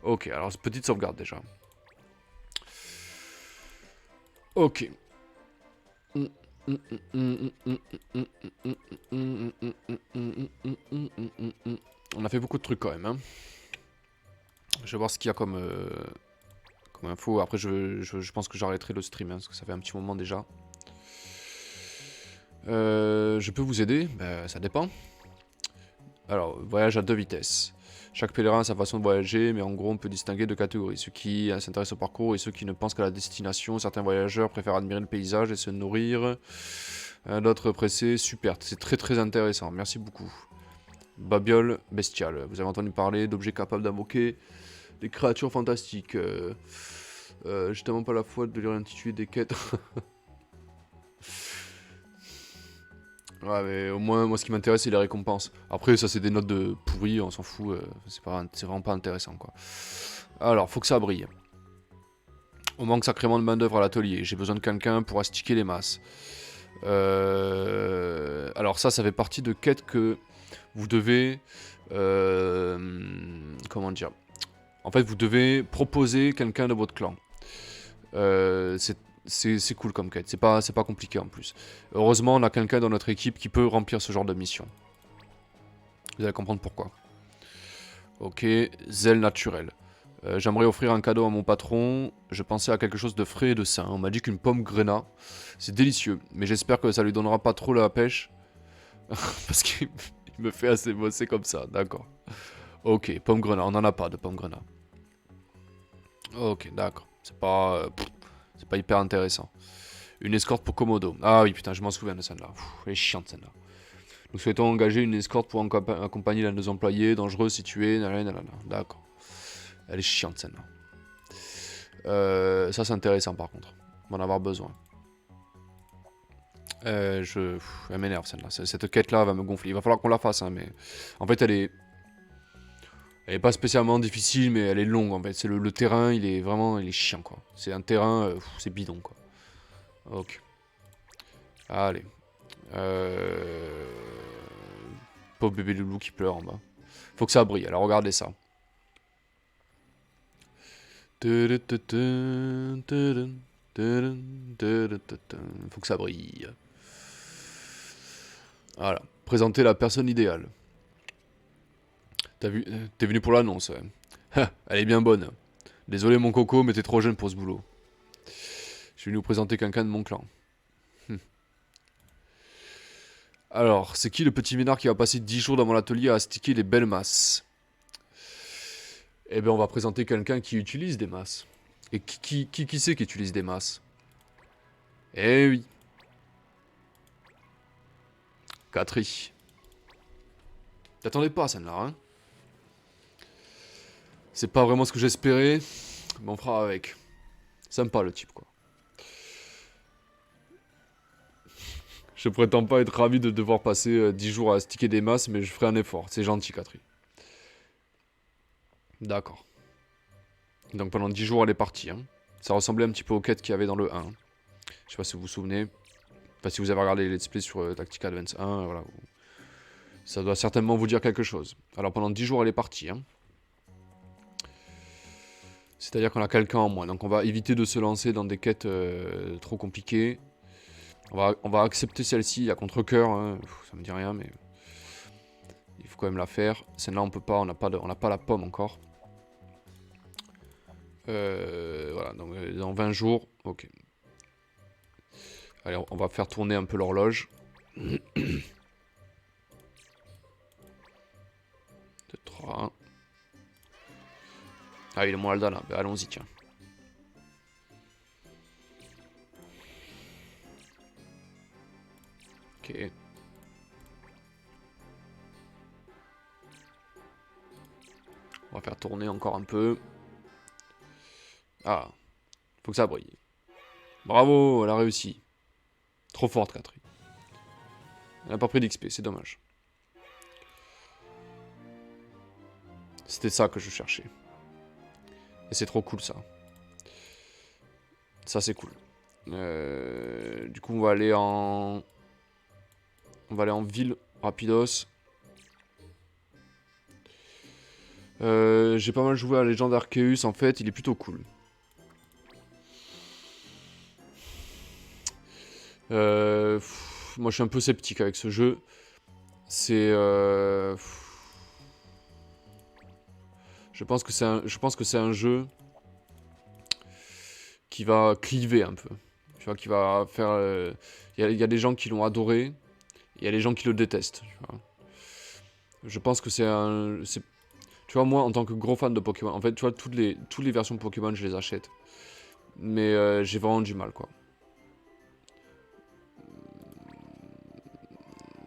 Speaker 1: Ok, alors petite sauvegarde déjà. Ok. On a fait beaucoup de trucs quand même. Hein. Je vais voir ce qu'il y a comme info. Après, je pense que j'arrêterai le stream, hein, parce que ça fait un petit moment déjà. Je peux vous aider? Ben, ça dépend. Alors, voyage à 2 vitesses. Chaque pèlerin a sa façon de voyager, mais en gros, on peut distinguer 2 catégories. Ceux qui s'intéressent au parcours et ceux qui ne pensent qu'à la destination. Certains voyageurs préfèrent admirer le paysage et se nourrir. D'autres pressés. Super, c'est très très intéressant. Merci beaucoup. Babiole bestiale. Vous avez entendu parler d'objets capables d'invoquer des créatures fantastiques. J'ai tellement pas la foi de lire l'intitulé des quêtes. Ouais, mais au moins, moi, ce qui m'intéresse, c'est les récompenses. Après, ça, c'est des notes de pourri, on s'en fout. C'est vraiment pas intéressant, quoi. Alors, faut que ça brille. On manque sacrément de main-d'œuvre à l'atelier. J'ai besoin de quelqu'un pour astiquer les masses. Alors, ça fait partie de quêtes que vous devez... comment dire? En fait, vous devez proposer quelqu'un de votre clan. C'est cool comme quête, c'est pas compliqué en plus. Heureusement, on a quelqu'un dans notre équipe qui peut remplir ce genre de mission. Vous allez comprendre pourquoi. Ok, zèle naturel. J'aimerais offrir un cadeau à mon patron. Je pensais à quelque chose de frais et de sain. On m'a dit qu'une pomme grenat, c'est délicieux. Mais j'espère que ça lui donnera pas trop la pêche. Parce qu'il me fait assez bosser comme ça, d'accord. Ok, pomme grenat, on en a pas de pomme grenat. Ok, d'accord. C'est pas hyper intéressant. Une escorte pour Komodo. Ah oui, putain, je m'en souviens de celle-là. Elle est chiante celle-là. Nous souhaitons engager une escorte pour accompagner l'un de nos employés dangereux situé. D'accord. Elle est chiante celle-là. Ça c'est intéressant par contre. On va en avoir besoin. Elle m'énerve celle-là. Cette quête-là va me gonfler. Il va falloir qu'on la fasse, hein, mais en fait elle est pas spécialement difficile, mais elle est longue en fait. C'est le terrain, il est chiant quoi. C'est un terrain, c'est bidon quoi. Ok. Allez. Euh... Pauvre bébé loulou qui pleure en bas. Faut que ça brille. Alors regardez ça. Faut que ça brille. Voilà. Présenter la personne idéale. T'es venu pour l'annonce, ouais. Elle est bien bonne. Désolé mon coco, mais t'es trop jeune pour ce boulot. Je vais nous présenter quelqu'un de mon clan. Alors, c'est qui le petit ménard qui va passer 10 jours dans mon atelier à astiquer les belles masses? Eh bien, on va présenter quelqu'un qui utilise des masses. Et qui c'est qui utilise des masses? Eh oui. Catry. T'attendais pas, celle-là, hein? C'est pas vraiment ce que j'espérais, mais on fera avec. Sympa le type, quoi. Je prétends pas être ravi de devoir passer 10 jours à sticker des masses, mais je ferai un effort. C'est gentil, Catry. D'accord. Donc pendant 10 jours, elle est partie. Hein. Ça ressemblait un petit peu aux quêtes qu'il y avait dans le 1. Je sais pas si vous vous souvenez. Enfin, si vous avez regardé les let's play sur Tactics Advance 1, voilà. Ça doit certainement vous dire quelque chose. Alors pendant 10 jours, elle est partie. Hein. C'est-à-dire qu'on a quelqu'un en moins. Donc on va éviter de se lancer dans des quêtes trop compliquées. On va accepter celle-ci à contre-coeur. Hein. Ça me dit rien, mais il faut quand même la faire. Celle-là, on peut pas. On n'a pas la pomme encore. Voilà, donc dans 20 jours. Ok. Allez, on va faire tourner un peu l'horloge. 2, 3. Ah, il est moins Alda là. Ben, allons-y, tiens. Ok. On va faire tourner encore un peu. Ah, faut que ça brille. Bravo, elle a réussi. Trop forte, Catherine. Elle n'a pas pris d'XP, c'est dommage. C'était ça que je cherchais. Et c'est trop cool, ça. Ça, c'est cool. Du coup, on va aller en... On va aller en ville, rapidos. J'ai pas mal joué à Legend Arceus, en fait, il est plutôt cool. Moi, je suis un peu sceptique avec ce jeu. C'est... Je pense que c'est un jeu qui va cliver un peu. Tu vois, qui va faire... Il y a des gens qui l'ont adoré, il y a des gens qui le détestent. Tu vois. Je pense que c'est un... Tu vois, moi, en tant que gros fan de Pokémon, en fait, tu vois, toutes les versions de Pokémon, je les achète. Mais j'ai vraiment du mal, quoi.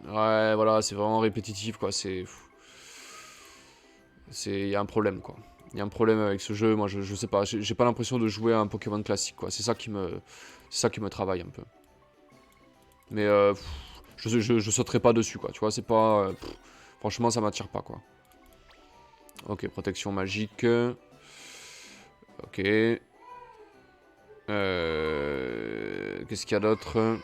Speaker 1: Ouais, voilà, c'est vraiment répétitif, quoi. Il y a un problème, quoi. Il y a un problème avec ce jeu, moi, je sais pas. J'ai pas l'impression de jouer à un Pokémon classique, quoi. C'est ça qui me travaille un peu. Mais je sauterai pas dessus, quoi. Tu vois, c'est pas... franchement, ça m'attire pas, quoi. Ok, protection magique. Ok. Qu'est-ce qu'il y a d'autre?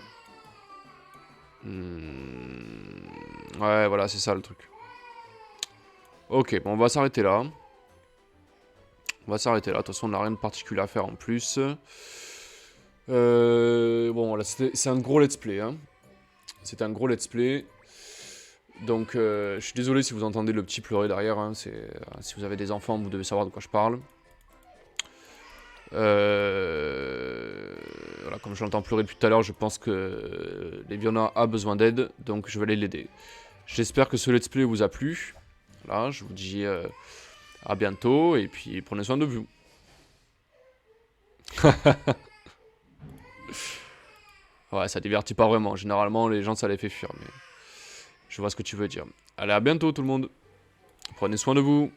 Speaker 1: Ouais, voilà, c'est ça le truc. Ok, bon, on va s'arrêter là. On va s'arrêter là. De toute façon, on n'a rien de particulier à faire en plus. Bon, là, c'est un gros let's play. Hein. C'est un gros let's play. Donc, je suis désolé si vous entendez le petit pleurer derrière. Hein, si vous avez des enfants, vous devez savoir de quoi je parle. Voilà, comme je l'entends pleurer depuis tout à l'heure, je pense que Léviona a besoin d'aide, donc je vais aller l'aider. J'espère que ce let's play vous a plu. Voilà, je vous dis à bientôt, et puis prenez soin de vous. Ouais, ça divertit pas vraiment. Généralement, les gens, ça les fait fuir, mais je vois ce que tu veux dire. Allez, à bientôt tout le monde. Prenez soin de vous.